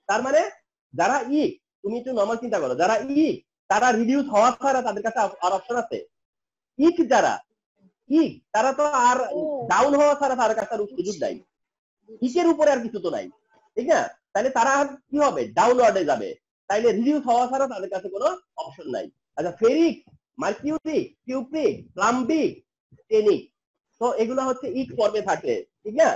তার মানে যারা ইক, তুমি একটু নর্মাল চিন্তা করো, যারা ইক তারা রিডিউস হওয়া ছাড়া তাদের কাছে আর অপশন আছে, ইক যারা ইক তারা তো আর ডাউন হওয়া ছাড়া তার কাছে আর সুযোগ নাই, ইকের উপরে আর কিছু তো নাই, ঠিক না। তাহলে তারা কি হবে, ডাউনওয়ার্ডে যাবে, তাইলে রিডিউস হওয়া ছাড়া তাদের কাছে কোনো অপশন নাই। আচ্ছা ফেরিক, মার্কিউরিক, কিউপ্রিক, প্লাম্বিক, স্টেনিক, তো এগুলো হচ্ছে ইক ফর্মে থাকে, ঠিক না।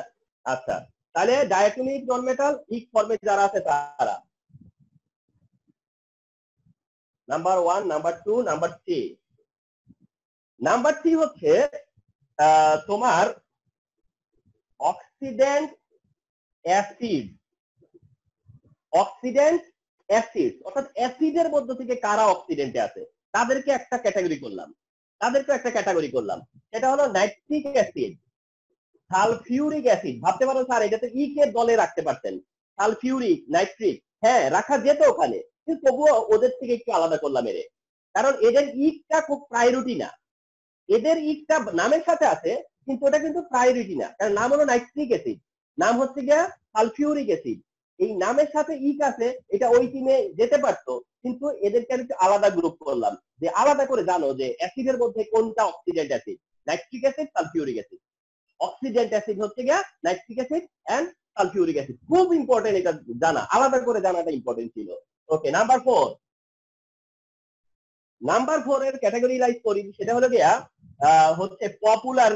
আচ্ছা তাহলে ডায়াটমিক নন মেটাল ইক ফর্মে যারা আছে তারা নাম্বার 1, নাম্বার 2, নাম্বার 3। নাম্বার 3 হচ্ছে তোমার অক্সিডেন্ট অ্যাসিড, অক্সিডেন্ট অ্যাসিড, অর্থাৎ অ্যাসিডের মধ্য থেকে কারা অক্সিডেন্টে আছে তাদেরকে একটা ক্যাটাগরি করলাম। সেটা হলো নাইট্রিক অ্যাসিড, সালফিউরিক অ্যাসিড। ভাবতে পারো স্যার এটা তো ই কে দলে রাখতে পারতেন, সালফিউরিক, নাইট্রিক, হ্যাঁ রাখা যেত ওখানে, কিন্তু তবুও ওদের থেকে একটু আলাদা করলাম এর, কারণ এদের ইটা খুব প্রায়োরিটি না, এদের ইটা নামের সাথে আছে কিন্তু ওটা কিন্তু প্রায়োরিটি না, কারণ নাম হলো নাইট্রিক অ্যাসিড, নাম হচ্ছে গিয়া সালফিউরিক অ্যাসিড, এই নামের সাথে ইক আছে, এটা ওই টিমে যেতে পারতো, কিন্তু এদেরকে আমি একটু আলাদা গ্রুপ করলাম, যে আলাদা করে জানো যে অ্যাসিডের মধ্যে কোনটা oxidant acid, nitric acid, sulphuric acid. Oxidant acid হচ্ছে গিয়া nitric acid and sulphuric acid. খুব ইম্পর্টেন্ট এটা জানা, আলাদা করে জানাটা ইম্পর্টেন্ট ছিল। ওকে, নাম্বার 4 এর ক্যাটাগরিলাইজ করি, সেটা হলো গিয়া হচ্ছে পপুলার,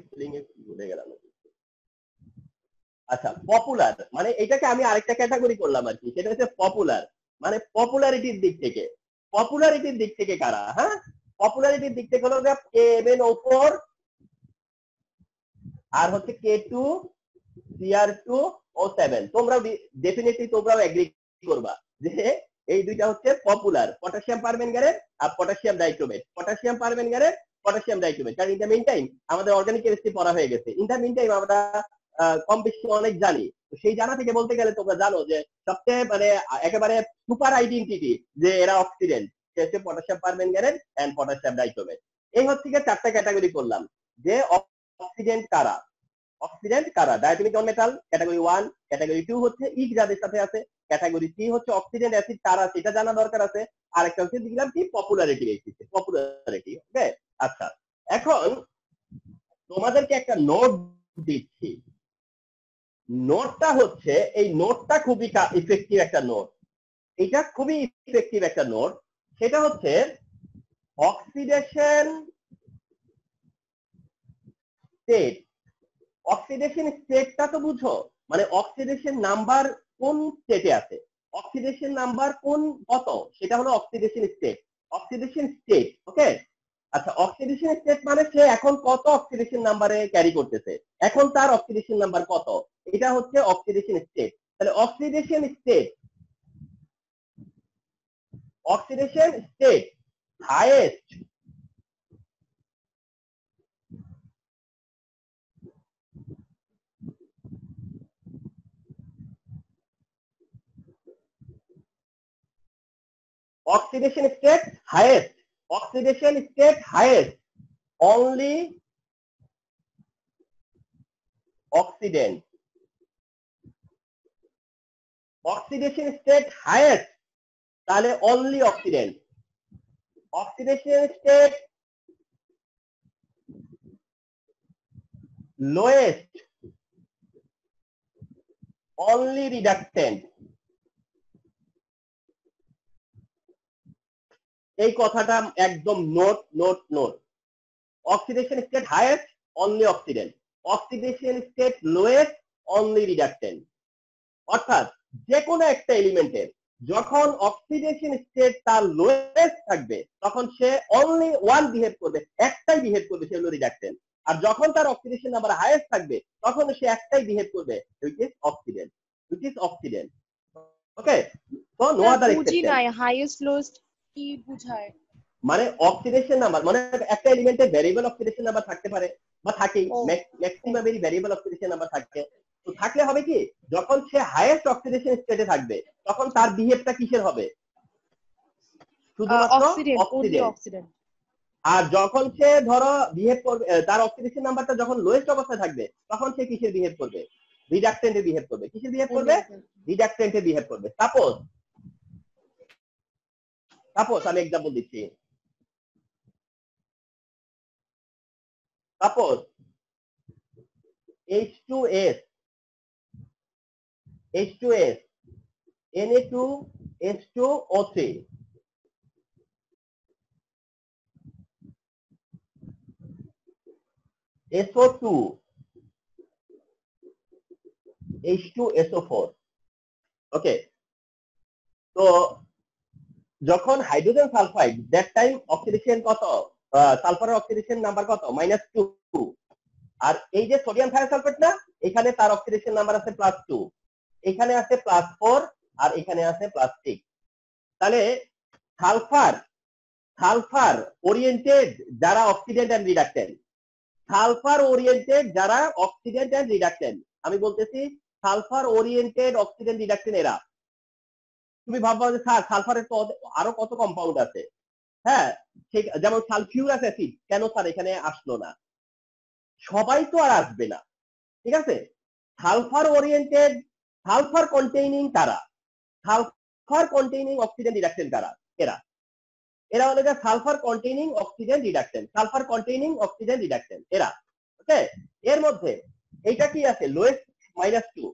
স্পেলিং এ ভুলে গেলাম। আচ্ছা, পপুলার মানে এটাকে আমি আরেকটা ক্যাটাগরি করলাম আর কি, সেটা হচ্ছে পপুলার, মানে পপুলারিটির দিক থেকে কারা, হ্যাঁ পপুলারিটির দিক থেকে হলো KMnO4 আর হচ্ছে K2 Cr2O7। তোমরা ডেফিনেটলি তোমরাও এগ্রি করবা যে এই দুইটা হচ্ছে পপুলার, পটাশিয়াম পারম্যাঙ্গানেট আর potassium dichromate, potassium permanganate, potassium dichromate. কারণ ইন দ্য মিন টাইম আমাদের অর্গানিক কেমিস্ট্রি পড়া হয়ে গেছে, ইন দ্য মিন টাইম আমরা কম বেশি অনেক জানি। সেই জানা থেকে বলতে গেলে তোমরা জানো যে সবচেয়ে মানে একেবারে সুপার আইডেন্টিটি যে এরা অক্সিডেন্ট, সে হচ্ছে potassium permanganate and potassium dichromate. এই হচ্ছে চারটা ক্যাটাগরি করলাম যে অক্সিডেন্ট কারা, diatomic non metal category 1, category 2 হচ্ছে ইক যাদের সাথে আছে, ক্যাটাগরি 3 হচ্ছে অক্সিডেন্ট অ্যাসিড কারা সেটা জানা দরকার আছে, আর একটা হচ্ছে দিলাম কি পপুলারিটি বেসিসে, পপুলারিটি। ওকে, আচ্ছা এখন তোমাদেরকে একটা নোট দিচ্ছি, নোটটা হচ্ছে, এই নোটটা খুবই ইফেক্টিভ একটা নোট, এটা খুবই ইফেক্টিভ একটা নোট, সেটা হচ্ছে অক্সিডেশন স্টেট। অক্সিডেশন স্টেটটা তো বুঝো, মানে অক্সিডেশন নাম্বার কোন স্টেটে আছে, অক্সিডেশন নাম্বার কোন কত, সেটা হলো অক্সিডেশন স্টেট। ওকে, আচ্ছা অক্সিডেশন স্টেট মানে সে এখন কত অক্সিডেশন নাম্বারে ক্যারি করতেছে, এখন তার অক্সিডেশন নাম্বার কত, এটা হচ্ছে অক্সিডেশন স্টেট। তাহলে oxidation state highest, oxidation state highest, only oxidant, oxidation state highest তাহলে only oxidant, oxidation state lowest only reductant। এই কথাটা একদম note. Oxidation state highest only oxidant, oxidation state lowest only reductant. অর্থাৎ যে কোনো একটা এলিমেন্টের যখন অক্সিডেশন স্টেট তার লোয়েস্ট থাকবে তখন সে অনলি ওয়ান বিহেভ করবে, একটাই বিহেভ করবে, সে হলো রিডাক্টেন্ট। আর যখন তার অক্সিডেশন নাম্বার হাইয়েস্ট থাকবে তখন সে একটাই বিহেভ করবে, হুইচ ইজ অক্সিডেন্ট। ওকে, তো no other exception. Highest lowest কি বোঝায়? মানে অক্সিডেশন নাম্বার মানে একটা এলিমেন্টে ভ্যারিয়েবল অক্সিডেশন নাম্বার থাকতে পারে বা থাকেই, ম্যাক্সিমাম ভ্যারিয়েবল অক্সিডেশন নাম্বার থাকে। তো থাকলে হবে কি, যখন সে হাইয়েস্ট অক্সিডেশন স্টেটে থাকবে তখন তার বিহেভটা কিসের হবে, শুধুমাত্র অক্সিডেন্ট। আর যখন সে ধরো বিহেভ করবে, তার অক্সিডেশন নাম্বারটা যখন লোয়েস্ট অবস্থায় থাকবে তখন সে কিসের বিহেভ করবে, রিডাক্টেন্টে বিহেভ করবে। কিসের বিহেভ করবে? রিডাক্টেন্টে বিহেভ করবে। সাপোজ আমি এক্সাম্পল দিচ্ছি, suppose H2S Na2H2O3, SO2 H2SO4। ওকে, তো যখন hydrogen sulphide that time oxidation কত, সালফারের অক্সিডেশন নাম্বার কত, -2। আর এই যে সোডিয়াম থায়োসালফেট না, এখানে তার অক্সিডেশন নাম্বার আছে +2, এখানে আছে +4 আর এখানে আছে +6। তাহলে সালফার সালফার ওরিয়েন্টেড যারা অক্সিডেন্ট এন্ড রিডাক্টেন্ট, সালফার ওরিয়েন্টেড যারা অক্সিডেন্ট এন্ড রিডাক্টেন্ট, আমি বলতেছি সালফার ওরিয়েন্টেড অক্সিডেন্ট রিডাক্টেন্ট এরা। তুমি ভাববা যে স্যার সালফারের তো আরো কত কম্পাউন্ড আছে, হ্যাঁ ঠিক, যেমন সালফিউরাস অ্যাসিড কেন স্যার এখানে আসলো না? সবাই তো আর আসবে না, ঠিক আছে? সালফার ওরিয়েন্টেড, সালফার কন্টেইনিং কারা, সালফার কন্টেইনিং অক্সিডেন্ট রিডাক্টেন্ট কারা? এরা এরা হলো যে sulphur containing oxidant reductant, sulphur containing oxidant reductant এরা। ওকে, এর মধ্যে এইটা কি আছে লোয়েস্ট -2,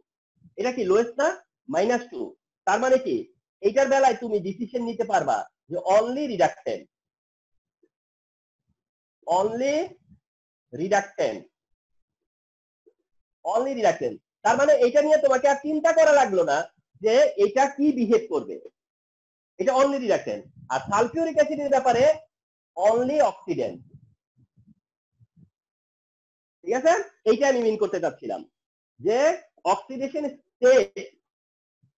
এটা কি লোয়েস্ট না -2? তার মানে কি এইটার বেলায় তুমি ডিসিশন নিতে পারবা যে অনলি রিডাক্টেন্ট, অনলি রিডাক্টেন্ট, অনলি রিডাক্টেন্ট। তার মানে এটা নিয়ে তোমাকে আর চিন্তা করা লাগলো না যে এটা কি বিহেভ করবে, এটা অনলি রিডাক্টেন্ট। আর সালফিউরিক অ্যাসিডের ব্যাপারে অনলি অক্সিডেন্ট, ঠিক আছে? এইটা আমি মিন করতে চাচ্ছিলাম যে অক্সিডেশন স্টেট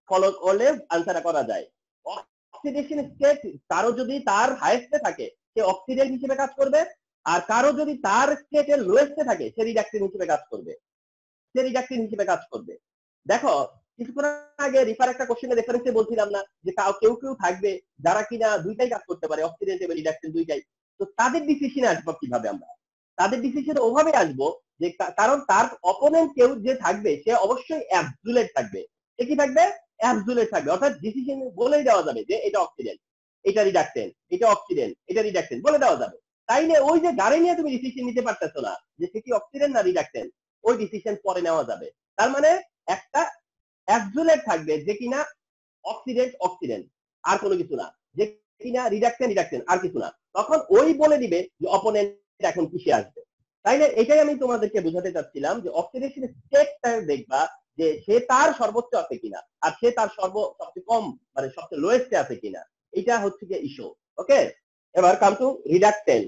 ফলো করলে আনসার করা যায়। অক্সিডেশন স্টেট কারো যদি তার হাইয়েস্টে থাকে সে অক্সিডেন্ট হিসেবে কাজ করবে, আর কারো যদি তার স্টেটের লোয়েস্টে থাকে সে রিডাক্টেন্ট হিসেবে কাজ করবে, সে রিডাক্টেন্ট হিসেবে কাজ করবে। দেখো কিছুক্ষণ আগে রিফার একটা কোশ্চেনে রেফারেন্সে বলছিলাম না যে কেউ কেউ থাকবে যারা কিনা দুইটাই কাজ করতে পারে, অক্সিডেন্ট এবং রিডাক্টেন্ট দুইটাই। তো তাদের ডিসিশনে আসবো কিভাবে আমরা? তাদের ডিসিশনে ওভাবে আসবো যে কারণ তার অপোনেন্ট কেউ যে থাকবে সে অবশ্যই অ্যাবসুলেট থাকবে। সে কি থাকবে? অ্যাবসুলেট থাকবে, অর্থাৎ ডিসিশন বলেই দেওয়া যাবে যে এটা অক্সিডেন্ট, এটা রিডাক্টেন্ট, এটা অক্সিডেন্ট, এটা রিডাক্টেন্ট বলে দেওয়া যাবে। তাইলে ওই যে গাড়ি নিয়ে তুমি ডিসিশন নিতে পারতেছো না যে সে কি অক্সিডেন্ট না রিডাক্টেন্ট, ওই ডিসিশন পরে নেওয়া যাবে। তার মানে একটা অ্যাবসুলেট থাকবে যে কিনা অক্সিডেন্ট অক্সিডেন্ট আর কোনো কিছু না, যে কিনা রিডাক্টেন্ট রিডাক্টেন্ট আর কিছু না, তখন ওই বলে দিবে যে অপোনেন্ট এখন কিসে আসবে। তাইলে এটাই আমি তোমাদেরকে বোঝাতে চাচ্ছিলাম যে অক্সিডেশন স্টেটটা দেখবা যে সে তার সর্বোচ্চ আছে কিনা আর সে তার সবচেয়ে কম মানে সবচেয়ে লোয়েস্টে আছে কিনা, এটা হচ্ছে যে ইস্যু। ওকে, এবার কাম টু রিডাক্টেন্ট।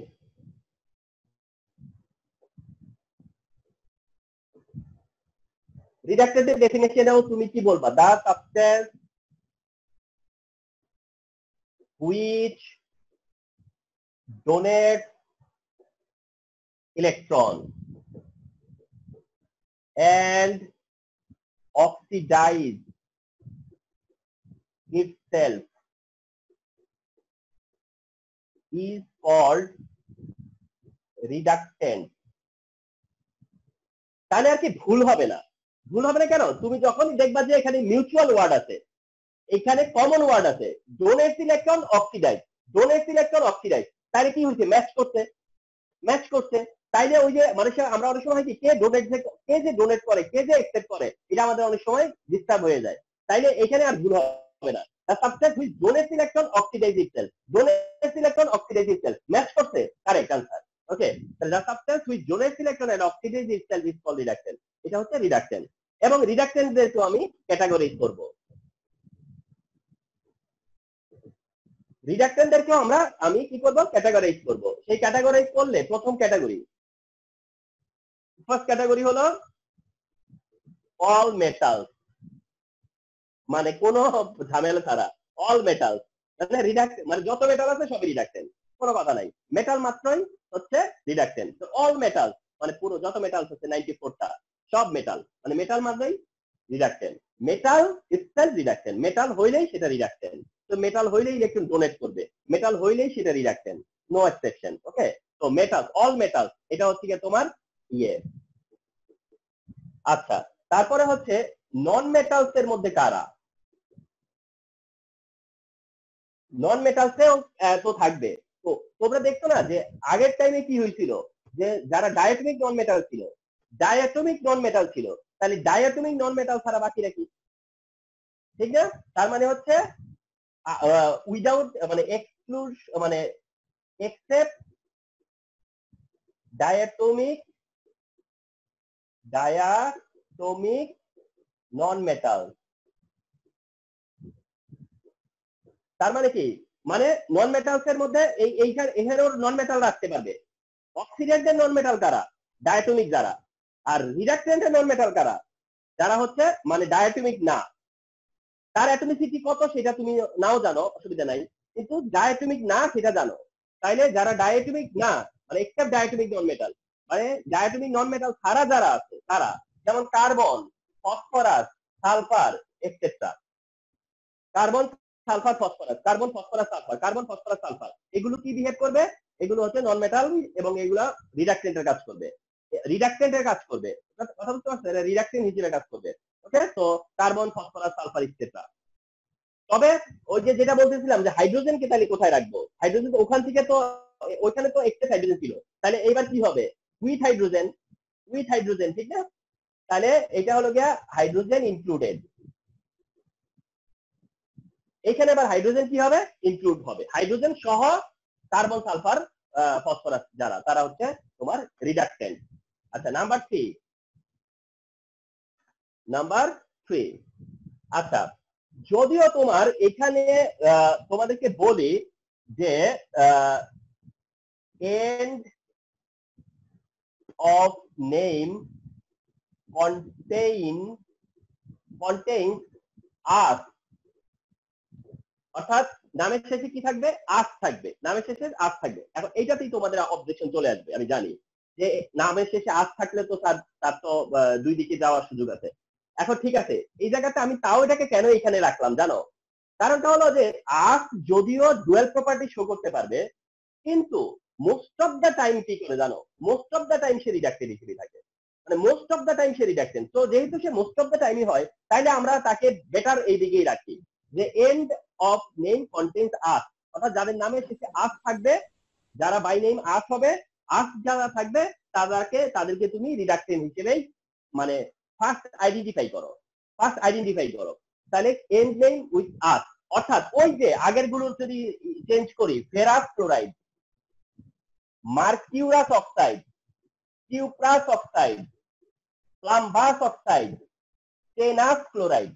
রিডাক্টেন্টের ডেফিনেশনেও তুমি কি বলবা? দা substance which donates electron and oxidize itself is called reductant। তাহলে আর কি ভুল হবে না, ভুল হবে না কেন? তুমি যখন দেখবা যে এখানে মিউচুয়াল ওয়ার্ড আছে, এখানে কমন ওয়ার্ড আছে, donates electron oxidise, donates electron oxidise, তাহলে কি হচ্ছে? ম্যাচ করছে, ম্যাচ করছে। তাইলে ওই যে মানুষের আমরা অনেক সময় কি কে যে ডোনেট করে কে যে অ্যাকসেপ্ট করে এটা আমাদের অনেক সময় ডিস্টার্ব হয়ে যায়। তাইলে এখানে আর ভুল হবে না। The substance which donates electron oxidize itself, donates electron oxidize itself, match করছে, কারেক্ট आंसर। ওকে, তাহলে the substance which donates electron and oxidize itself is called reductant। এটা হচ্ছে রিডাক্টেন্ট। এবং রিডাক্টেন্টদেরকে আমি ক্যাটাগরাইজ করব। রিডাক্টেন্টদেরকেও আমি কি করব? ক্যাটাগরাইজ করব। সেই ক্যাটাগরাইজ করলে প্রথম ক্যাটাগরি, ফার্স্ট ক্যাটাগরি হলো অল মেটালস, মানে কোন ঝামেলা ছাড়া অল মেটালস, মানে রিডাক্টেন্ট মানে যত মেটাল আছে সবই রিডাক্টেন্ট, কোনো কথা নাই, মেটাল মাত্রই হচ্ছে রিডাক্টেন্ট। তো অল মেটালস মানে পুরো যত মেটালস আছে 94টা সব মেটাল, মানে মেটাল মাত্রই রিডাক্টেন্ট। মেটাল ইটসেলফ রিডাক্টেন্ট, মেটাল হইলেই সেটা রিডাক্টেন্ট। তো মেটাল হইলেই ইলেকট্রন ডোনেট করবে, মেটাল হইলেই সেটা রিডাক্টেন্ট, নো এক্সেপশন। ওকে, তো মেটাল অল মেটাল এটা হচ্ছে কি তোমার ইয়ে। আচ্ছা, তারপরে হচ্ছে নন মেটালস এর মধ্যে কারা? নন মেটালসেও তো থাকবে। তো তোমরা দেখছো না যে আগের টাইমে কি হয়েছিল, যে যারা ডায়াটমিক নন মেটাল ছিল, ডায়াটমিক নন মেটাল ছিল, তাহলে ডায়াটমিক নন মেটাল ছাড়া বাকিরা কি? ঠিক না? তার মানে হচ্ছে উইদাউট মানে এক্সক্লুড মানে এক্সেপ্ট ডায়াটমিক নন মেটাল। তার মানে কি? মানে নন মেটালস এর মধ্যে এইখানেও নন মেটাল রাখতে পারবে। অক্সিডেন্টের নন মেটাল কারা? ডায়াটমিক যারা, আর রিডাকটেন্ট নন মেটাল কারা? যারা হচ্ছে মানে ডায়াটমিক না, তার অ্যাটমিসিটি কত সেটা তুমি নাও জানো, অসুবিধা নাই, কিন্তু ডায়াটমিক না সেটা জানো। তাইলে যারা ডায়াটমিক না মানে এক্সেপ্ট ডায়াটমিক নন মেটাল, মানে ডায়াটমিক নন মেটাল ছাড়া যারা আছে তারা, যেমন carbon, phosphorus, sulphur etcetera. Carbon, sulphur, phosphorus, carbon, phosphorus, sulphur, carbon, phosphorus, sulphur, এগুলো কি বিহেভ করবে? এগুলো হচ্ছে নন মেটাল এবং এগুলা রিডাকটেন্টের কাজ করবে, রিডাকটেন্টের কাজ করবে, কথা বুঝতে পারছেন? রিডাকটেন্ট হিসেবে কাজ করবে। ওকে, তো কার্বন, ফসফরাস, সালফার এক্সেট্রা। তবে ওই যে যেটা বলতেছিলাম যে হাইড্রোজেনকে তাহলে কোথায় রাখবো? হাইড্রোজেন তো ওখান থেকে তো, ওইখানে তো এক্সেস হাইড্রোজেন ছিল, তাহলে এইবার কি হবে? উইথ হাইড্রোজেন, উইথ হাইড্রোজেন, ঠিক না? তাহলে এটা হলো গিয়া হাইড্রোজেন ইনক্লুডেড। এখানে আবার হাইড্রোজেন কি হবে? ইনক্লুড হবে, হাইড্রোজেন সহ কার্বন, সালফার, ফসফরাস যারা, তারা হচ্ছে তোমার রিডাকটেন্ট। আচ্ছা, নাম্বার 3, নাম্বার 3। আচ্ছা, যদিও তোমার এখানে তোমাদেরকে বলি যে এন্ড অফ নেম contains আস, অর্থাৎ নামের শেষে কি থাকবে? আস থাকবে, নামের শেষে আস থাকবে। এখন এইটাতেই তোমাদের অবজেকশন চলে আসবে, আমি জানি যে নামের শেষে আস থাকলে তো তার তো দুই দিকে যাওয়ার সুযোগ আছে। এখন ঠিক আছে, এই জায়গাতে আমি তাও এটাকে কেন এখানে রাখলাম জানো? কারণটা হলো যে আস যদিও ডুয়াল প্রপার্টি শো করতে পারবে, কিন্তু মোস্ট অফ দ্য টাইম কি করে জানো? মোস্ট অফ দ্য টাইম সে রিডাক্টেড হিসেবে থাকে, মানে মোস্ট অফ দ্য টাইম সে রিডাক্টেড। তো যেহেতু সে মোস্ট অফ দ্য টাইমই হয়, তাইলে আমরা তাকে বেটার এই দিকেই রাখি যে এন্ড অফ নেম কন্টেন্স আস, অর্থাৎ যাদের নামের শেষে আস থাকবে, যারা বাই নেম আস হবে, আস যারা থাকবে তাদেরকে তুমি রিডাক্টেন্ট হিসেবেই মানে ফার্স্ট আইডেন্টিফাই করো, ফার্স্ট আইডেন্টিফাই করো। তাহলে এন্ড নেম উইথ আস, অর্থাৎ ওই যে আগের গুলো যদি চেঞ্জ করি, ferrous chloride, mercurous oxide, cuprous oxide, plumbous oxide, stannous chloride,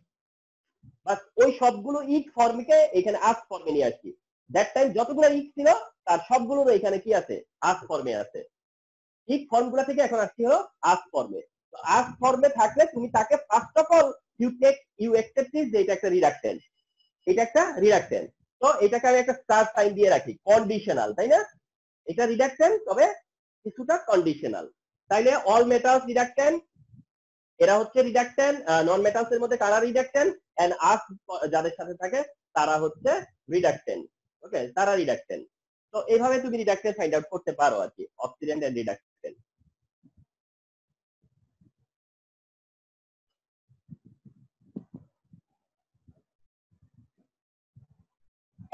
বাস ওই সবগুলো ইক ফর্মকে এখানে আস ফর্মে নিয়ে আসছি। দ্যাট টাইম যতগুলো ইক ছিল তার সবগুলোর এখানে কি আছে? আস ফর্মে আছে। ইক ফর্মগুলো থেকে এখন আসছি হলো আস ফর্মে। তো আস ফর্মে থাকলে তুমি তাকে first of all you accept যে এটা একটা রিডাকটেন্ট, এটা একটা রিডাকটেন্ট। তো এটাকে আমি একটা স্টার সাইন দিয়ে রাখি, কন্ডিশনাল, তাই না? এটা রিডাকটেন্ট, তবে কিছুটা কন্ডিশনাল। তাইলে অল মেটালস রিডাকটেন্ট, এরা হচ্ছে রিডাকটেন্ট। নন মেটালস এর মধ্যে কারা রিডাকটেন্ট? এন্ড আস যাদের সাথে থাকে তারা হচ্ছে রিডাকটেন্ট। ওকে, তারা রিডাকটেন্ট। তো এইভাবে তুমি রিডাকটেন্ট ফাইন্ড আউট করতে পারো আর কি, অক্সিডেন্ট এন্ড রিডাকটেন্ট।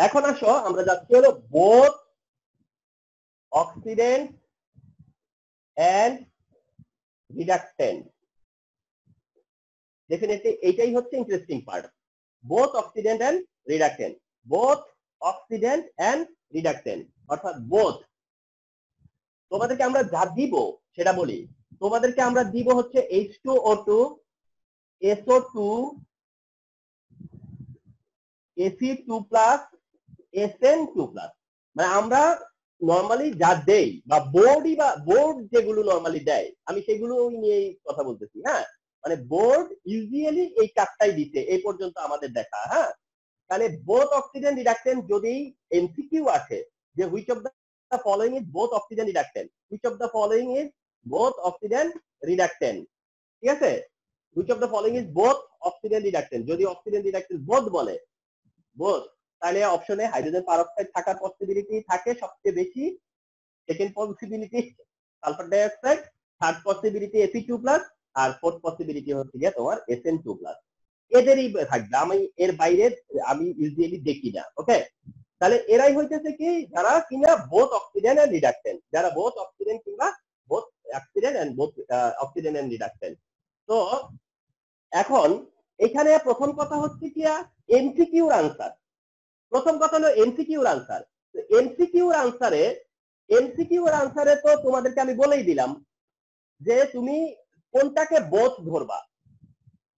এখন আসো আমরা যাচ্ছি হলো both oxidant and reductant. Definitely এইটাই হচ্ছে interesting part, both oxidant and reductant, both oxidant and reductant, অর্থাৎ বোথ। তোমাদেরকে আমরা যা দিব সেটা বলি, তোমাদেরকে আমরা দিব হচ্ছে H2O2, SO2, Fe2+, SN2+। মানে আমরা নর্মালি যা দেই বা বোর্ড যেগুলো নর্মালি দেয়, আমি সেগুলো নিয়েই কথা বলতেছি। হ্যাঁ, মানে বোর্ড ইউজুয়ালি এই চারটাই দিতে এই পর্যন্ত আমাদের দেখা। হ্যাঁ, তাহলে বোথ অক্সিডেন্ট রিডাকটেন্ট যদি এমসিকিউ আসে যে which of the following is both oxidant reductant, which of the following is both oxidant reductant, ঠিক আছে? Which of the following is both oxidant reductant, যদি অক্সিডেন্ট রিডাকটেন্ট বোথ বলে, both, তাহলে অপশনে hydrogen peroxide থাকার possibility থাকে সবচেয়ে বেশি, second possibility sulphur dioxide, third possibility Fe2+, আর ফোর্থ পসিবিলিটি হচ্ছে গিয়ে তোমার SN2+। এদেরই থাকবে, আমি এর বাইরে আমি ইউজুয়ালি দেখি না। ওকে, তাহলে এরাই হইতেছে কি যারা কিনা বোথ অক্সিডেন্ট এন্ড রিডাকটেন্ট, যারা বোথ অক্সিডেন্ট কিংবা both oxidant and both oxidant and reductant. তো এখন এখানে প্রথম কথা হচ্ছে কি এমসিকিউর আনসার। প্রথম কথা হলো এমসিকিউর আনসার। এমসিকিউর আনসারে তো তোমাদেরকে আমি বলেই দিলাম যে তুমি কোনটাকে বোথ ধরবা,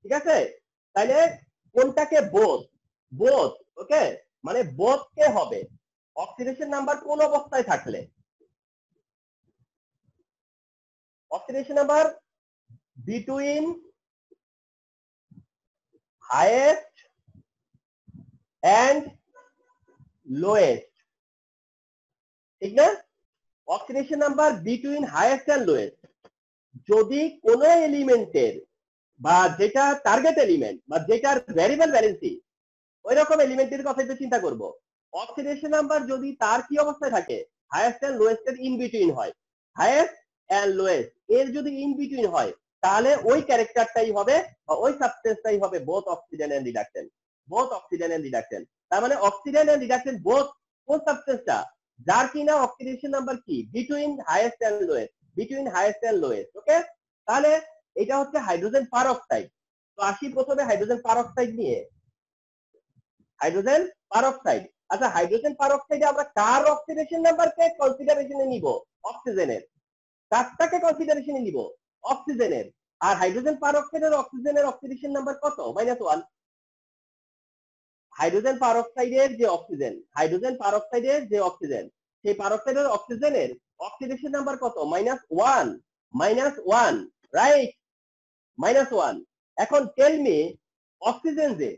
ঠিক আছে? তাইলে কোনটাকে বোথ, বোথ, ওকে, মানে বোথ কে হবে অক্সিডেশন নাম্বার কোন অবস্থায় থাকলে, oxidation number between highest and lowest, ঠিক না? Oxidation number between highest and lowest. যদি কোন এলিমেন্টের বা যেটা টার্গেট এলিমেন্ট বা যেটার ভ্যারিয়েবল ভ্যালেন্সি ওই রকম এলিমেন্টের কথা একটু চিন্তা করব। অক্সিডেশন নাম্বার যদি তার কি অবস্থায় থাকে, হাইয়েস্ট এন্ড লোয়েস্ট এর ইন বিটুইন হয়, হাইয়েস্ট এন্ড লোয়েস্ট এর যদি ইন বিটুইন হয় তাহলে ওই ক্যারেক্টারটাই হবে বা ওই সাবস্টেন্সটাই হবে both oxidant and reductant. Both oxidant and reductant, তার মানে অক্সিডেন্ট এন্ড রিডাকটেন্ট বোথ কোন সাবস্টেন্সটা যার কিনা অক্সিডেশন নাম্বার কি between highest and lowest, between highest and lowest. Okay, তাহলে এটা হচ্ছে হাইড্রোজেন পারঅক্সাইড। তো আসি প্রথমে হাইড্রোজেন পারঅক্সাইড নিয়ে। হাইড্রোজেন পারঅক্সাইড, আচ্ছা হাইড্রোজেন পারঅক্সাইডে আমরা কার অক্সিডেশন নাম্বারকে কনসিডারেশনে নিব? অক্সিজেনের। কারটাকে কনসিডারেশনে নিব? অক্সিজেনের। আর হাইড্রোজেন পারঅক্সাইডের অক্সিজেনের অক্সিডেশন নাম্বার কত? -1। হাইড্রোজেন পারঅক্সাইডের যে অক্সিজেন, হাইড্রোজেন পারঅক্সাইডের যে অক্সিজেন, সেই পারঅক্সাইডের অক্সিজেনের অক্সিডেশন নাম্বার কত? -1। -1, রাইট? -1। এখন টেল মি, অক্সিজেন যে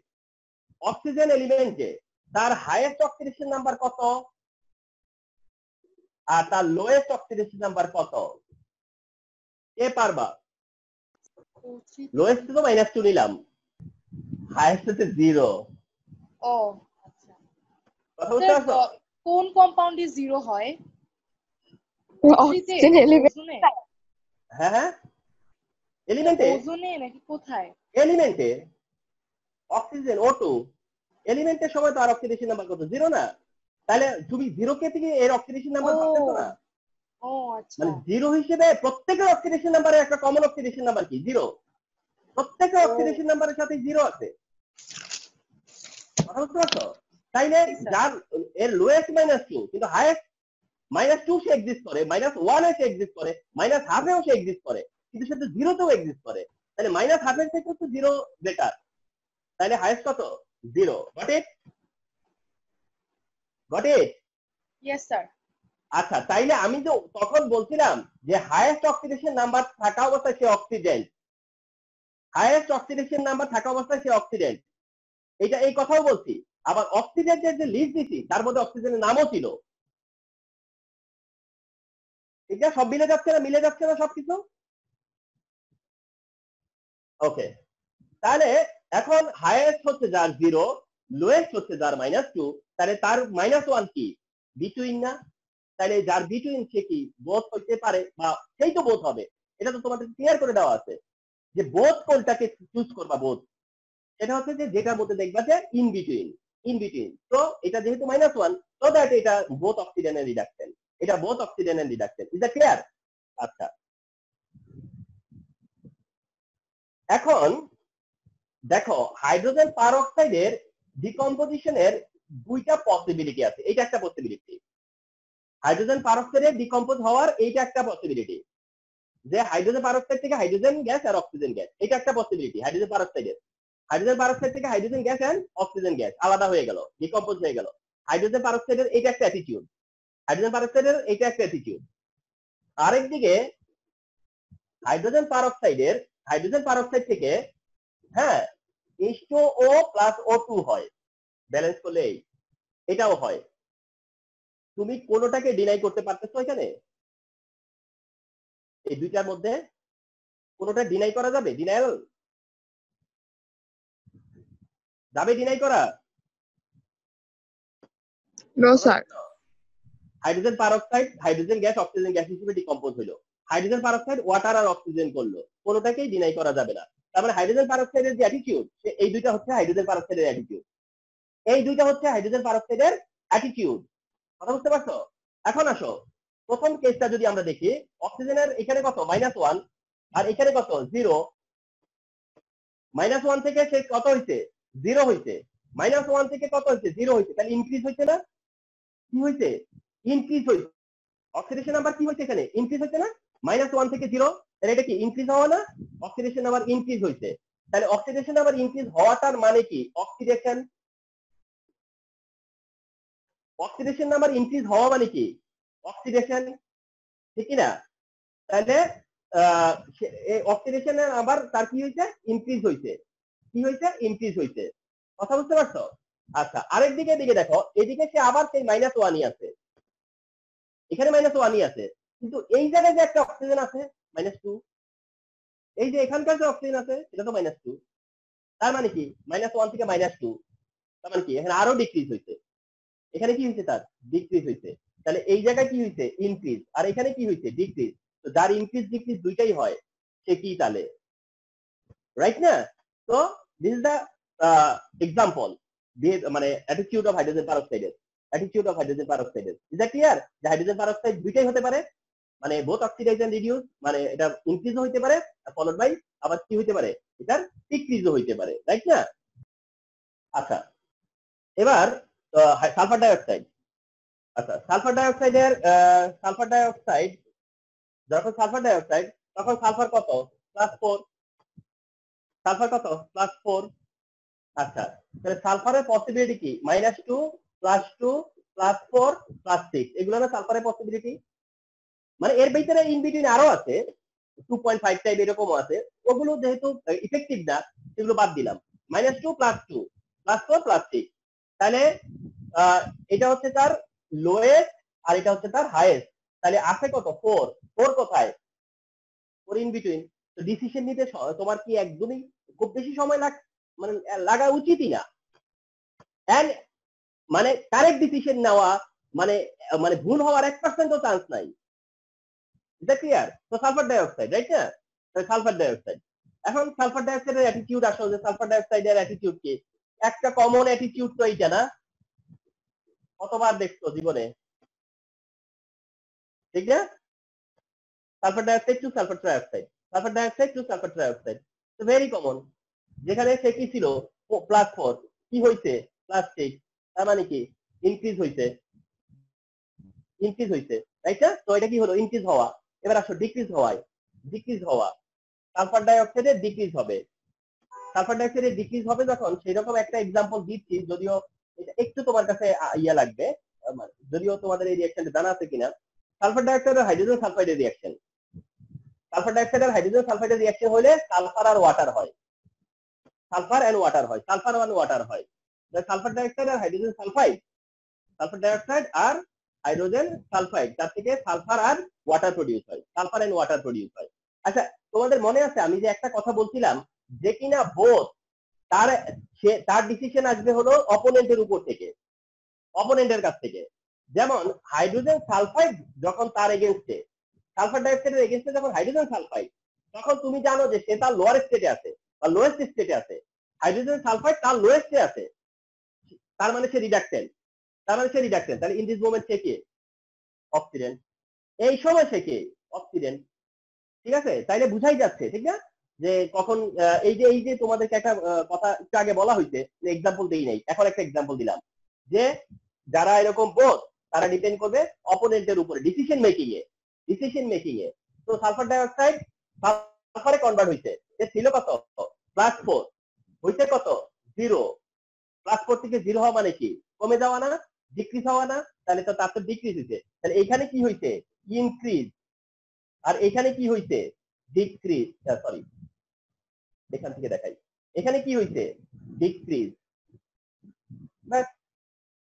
অক্সিজেন এলিমেন্ট যে তার হাইয়েস্ট অক্সিডেশন নাম্বার কত আর তার লোয়েস্ট অক্সিডেশন নাম্বার কত? কে পারবা? লোয়েস্ট তো -2 নিলাম, হাইয়েস্ট হচ্ছে 0। ও আচ্ছা, কথা বুঝতে পারছো? কোন কম্পাউন্ডে 0 হয়? Oxygen element. ওজোনে? হ্যাঁ হ্যাঁ, এলিমেন্টে, ওজোনে নাকি কোথায়? এলিমেন্টে অক্সিজেন O2 এলিমেন্টের সময় তার অক্সিডেশন নাম্বার কত? 0 না? তাহলে তুমি 0 কে থেকে এর অক্সিডেশন নাম্বার পাচ্ছো না? ও আচ্ছা, মানে 0 হিসেবে প্রত্যেকের অক্সিডেশন নাম্বারে একটা কমন অক্সিডেশন নাম্বার কি? 0। প্রত্যেকের অক্সিডেশন নাম্বারের সাথে 0 আছে। কথা বুঝতে পারছো? তাইলে যার এর লোয়েস্ট -2 কিন্তু হাইয়েস্ট -2 সে এক্সিস্ট করে, -1 এ সে এক্সিস্ট করে, -1/2 এও সে এক্সিস্ট করে, কিন্তু সে তো 0 তেও এক্সিস্ট করে। তাহলে -1/2 এর থেকে তো 0 বেটার। তাহলে হাইয়েস্ট কত? 0। Got it? Got it? Yes sir. আচ্ছা, তাইলে আমি তো তখন বলছিলাম যে হাইয়েস্ট অক্সিডেশন নাম্বার থাকা অবস্থায় সে অক্সিডেন্ট, হাইয়েস্ট অক্সিডেশন নাম্বার থাকা অবস্থায় সে অক্সিডেন্ট, এটা এই কথাও বলছি। আবার অক্সিজেনের যে লিস্ট দিছি তার মধ্যে অক্সিজেনের নামও ছিল। এটা সব মিলে যাচ্ছে না? মিলে যাচ্ছে না সবকিছু? ওকে, তাহলে এখন হাইয়েস্ট হচ্ছে যার 0, লোয়েস্ট হচ্ছে যার -2, তাহলে তার -1 কি? বিটুইন না? তাহলে যার বিটুইন সে কি বোথ হইতে পারে বা সেই তো বোথ হবে। এটা তো তোমাদের ক্লিয়ার করে দেওয়া আছে যে বোথ কোনটাকে চুজ করবা। বোথ এটা হচ্ছে যে যেটার মধ্যে দেখবা যে ইন বিটুইন, ইন বিটুইন। তো এটা যেহেতু -1, তো দ্যাট এটা বোথ অক্সিজেন এন্ড রিডাকটেন্ট, এটা both oxygen and reductant. Is that clear? আচ্ছা, এখন দেখো হাইড্রোজেন পারঅক্সাইডের ডিকম্পোজিশনের দুইটা পসিবিলিটি আছে। এইটা একটা পসিবিলিটি, হাইড্রোজেন পারঅক্সাইডের ডিকম্পোজ হওয়ার এইটা একটা পসিবিলিটি, যে হাইড্রোজেন পারঅক্সাইড থেকে হাইড্রোজেন গ্যাস আর অক্সিজেন গ্যাস, এটা একটা পসিবিলিটি হাইড্রোজেন পারঅক্সাইডের। হাইড্রোজেন পারঅক্সাইড থেকে hydrogen gas and oxygen gas আলাদা হয়ে গেল, ডিকম্পোজ হয়ে গেল। হাইড্রোজেন পারঅক্সাইডের এইটা একটা অ্যাটিটিউড, হাইড্রোজেন পারঅক্সাইডের এইটা একটা অ্যাটিটিউড। আরেকদিকে হাইড্রোজেন পারঅক্সাইড থেকে হ্যাঁ H2O প্লাস O2 হয়, ব্যালেন্স করলে এটাও হয়। তুমি কোনোটাকে ডিনাই করতে পারতেছো এখানে? এই দুইটার মধ্যে কোনোটা ডিনাই করা যাবে? ডিনায়াল যাবে ডিনাই করা? No sir. Hydrogen peroxide hydrogen gas oxygen gas হিসেবে ডিকম্পোজ হলো, হাইড্রোজেন পারঅক্সাইড ওয়াটার আর অক্সিজেন করলো, কোনোটাকেই ডিনাই করা যাবে না। তার মানে হাইড্রোজেন পারঅক্সাইডের যে অ্যাটিটিউড, এই দুইটা হচ্ছে হাইড্রোজেন পারঅক্সাইডের অ্যাটিটিউড, এই দুইটা হচ্ছে হাইড্রোজেন পারঅক্সাইডের অ্যাটিটিউড। কথা বুঝতে পারছো? এখন আসো প্রথম কেসটা যদি আমরা দেখি, অক্সিজেনের এখানে কত? -1 আর এখানে কত? 0। -1 থেকে সে কত হইছে? 0 হইছে। -1 থেকে কত হইছে? 0 হইছে। তাহলে ইনক্রিজ হইছে না? কি হইছে? ইনক্রিজ হইছে। অক্সিডেশন নাম্বার কি হইছে এখানে? ইনক্রিজ হইছে না? -1 থেকে 0, তাহলে এটা কি ইনক্রিজ হওয়া না? অক্সিডেশন নাম্বার ইনক্রিজ হইছে। তাহলে অক্সিডেশন নাম্বার ইনক্রিজ হওয়াটার মানে কি? অক্সিডেশন, অক্সিডেশন নাম্বার ইনক্রিজ হওয়া মানে কি? অক্সিডেশন, ঠিক না? তাহলে অক্সিডেশনের আবার তার কি হয়েছে, ইনক্রিজ হয়েছে। কি হয়েছে, ইনক্রিজ হয়েছে। কথা বুঝতে পারছো? আচ্ছা, আরেক দিকে দেখো, এদিকে সে আবার সেই -1ই আছে, এখানে -1ই আছে, কিন্তু এই জায়গায় যে একটা অক্সিজেন আছে -2, এই যে এখানকার যে অক্সিজেন আছে এটা তো -2, তার মানে কি -1 থেকে -2, তার মানে কি এখানে আরো ডিক্রিজ হয়েছে, এখানে কি হয়েছে, তার ডিক্রিজ হয়েছে। তাহলে এই জায়গায় কি হয়েছে, ইনক্রিজ, আর এখানে কি হয়েছে, ডিক্রিজ। তো যার ইনক্রিজ ডিক্রিজ দুইটাই হয় সে কি তাহলে, রাইট না? তো দিস ইজ দ্য এক্সাম্পল, মানে অ্যাটিটিউড অফ হাইড্রোজেন পারঅক্সাইডের, অ্যাটিটিউড অফ হাইড্রোজেন পারঅক্সাইডের। Is that clear? যে হাইড্রোজেন পারঅক্সাইড দুইটাই হতে পারে, মানে বোথ অক্সিডাইজ এন্ড রিডিউস, মানে এটা ইনক্রিজও হইতে পারে ফলোড বাই আবার কি হইতে পারে, এটার ডিক্রিজও হইতে পারে, রাইট না? আচ্ছা, এবার সালফার ডাইঅক্সাইড। আচ্ছা, সালফার ডাইঅক্সাইডের সালফার ডাইঅক্সাইড, যখন সালফার ডাইঅক্সাইড তখন সালফার কত, +4, সালফার কত, +4। আচ্ছা, তাহলে সালফারের পসিবিলিটি কি, -2, +2, +4, +6, এগুলো না সালফারের পসিবিলিটি। মানে এর ভিতরে ইন বিটুইন আরো আছে 2.5 টাইপ এরকমও আছে, ওগুলো যেহেতু ইফেক্টিভ না সেগুলো বাদ দিলাম। -2, +2, +4, +6, তাহলে এটা হচ্ছে তার লোয়েস্ট আর এটা হচ্ছে তার হাইয়েস্ট। তাহলে আছে কত, 4, 4 কোথায়, 4 ইন বিটুইন। তো ডিসিশন নিতে তোমার কি একদমই খুব বেশি সময় মানে লাগা উচিতই না। এন্ড মানে কারেক্ট ডিসিশন নেওয়া, মানে মানে ভুল হওয়ার 1% চান্স নাই। এটা ক্লিয়ার? তো সালফার ডাইঅক্সাইড, রাইট না? সালফার ডাইঅক্সাইড, এখন সালফার ডাইঅক্সাইডের অ্যাটিটিউড আসলে, যে সালফার ডাইঅক্সাইডের অ্যাটিটিউড কি, একটা কমন অ্যাটিটিউড তো এইটা না, কতবার দেখছো জীবনে, ঠিক না? Sulphur dioxide to sulphur trioxide, sulphur dioxide to sulphur trioxide, তো ভেরি কমন। যেখানে সে কি ছিল, +4, কি হয়েছে, +6, তার মানে কি ইনক্রিজ হয়েছে, ইনক্রিজ হয়েছে, রাইট না? তো এটা কি হলো, ইনক্রিজ হওয়া। এবার আসো ডিক্রিজ হওয়ায়, ডিক্রিজ হওয়া, সালফার ডাইঅক্সাইডের ডিক্রিজ হবে। সালফার ডাইঅক্সাইডের ডিক্রিজ হবে যখন, সেরকম একটা এক্সাম্পল দিচ্ছি, যদিও এটা একটু তোমার কাছে ইয়া লাগবে, যদিও তোমাদের এই রিঅ্যাকশনটা জানা আছে কিনা। সালফার ডাইঅক্সাইড আর হাইড্রোজেন সালফাইডের রিঅ্যাকশন, সালফার ডাইঅক্সাইড আর হাইড্রোজেন সালফাইডের রিঅ্যাকশন হলে সালফার আর ওয়াটার হয়, সালফার এন্ড ওয়াটার হয়, সালফার ওয়ান ওয়াটার হয়। সালফার ডাইঅক্সাইড আর হাইড্রোজেন সালফাইড, সালফার ডাইঅক্সাইড আর হাইড্রোজেন সালফাইড, তার থেকে সালফার আর ওয়াটার প্রডিউস হয়, সালফার এন্ড ওয়াটার প্রডিউস হয়। আচ্ছা, তোমাদের মনে আছে আমি যে একটা কথা বলছিলাম, যে কিনা বোথ তার ডিসিশন আসবে হলো অপোনেন্টের উপর থেকে, অপোনেন্টের কাছ থেকে। যেমন হাইড্রোজেন সালফাইড যখন তার এগেনস্টে, সালফার ডাইঅক্সাইডের এগেনস্টে যখন হাইড্রোজেন সালফাইড, তখন তুমি জানো যে সে তার লোয়ার স্টেটে আছে বা লোয়েস্ট স্টেটে আছে, হাইড্রোজেন সালফাইড তার লোয়েস্টে আছে, তার মানে সে রিডাক্টেন্ট, তার মানে সে রিডাক্টেন্ট। তাহলে in this moment say K, oxidant, এই সময় সে কে, অক্সিডেন্ট। ঠিক আছে? তাইলে বুঝাই যাচ্ছে, ঠিক না, যে কখন এই যে তোমাদেরকে একটা কথা একটু আগে বলা হয়েছে, যে এক্সাম্পল দেই নাই, এখন একটা এক্সাম্পল দিলাম, যে যারা এরকম বোধ, তারা ডিপেন্ড করবে অপোনেন্টের উপরে ডিসিশন মেকিং এ, ডিসিশন মেকিং এ। তো সালফার ডাইঅক্সাইড সালফারে কনভার্ট হইছে, যে ছিল কত, +4, হইছে কত, 0। +4 থেকে 0 হওয়া মানে কি, কমে যাওয়া না, ডিক্রিজ হওয়া না? তাহলে তো তার তো ডিক্রিজ হইছে। তাহলে এখানে কি হইছে, ইনক্রিজ, আর এখানে কি হইছে, ডিক্রিজ। সরি, এখান থেকে দেখাই, এখানে কি হইছে, ডিক্রিজ।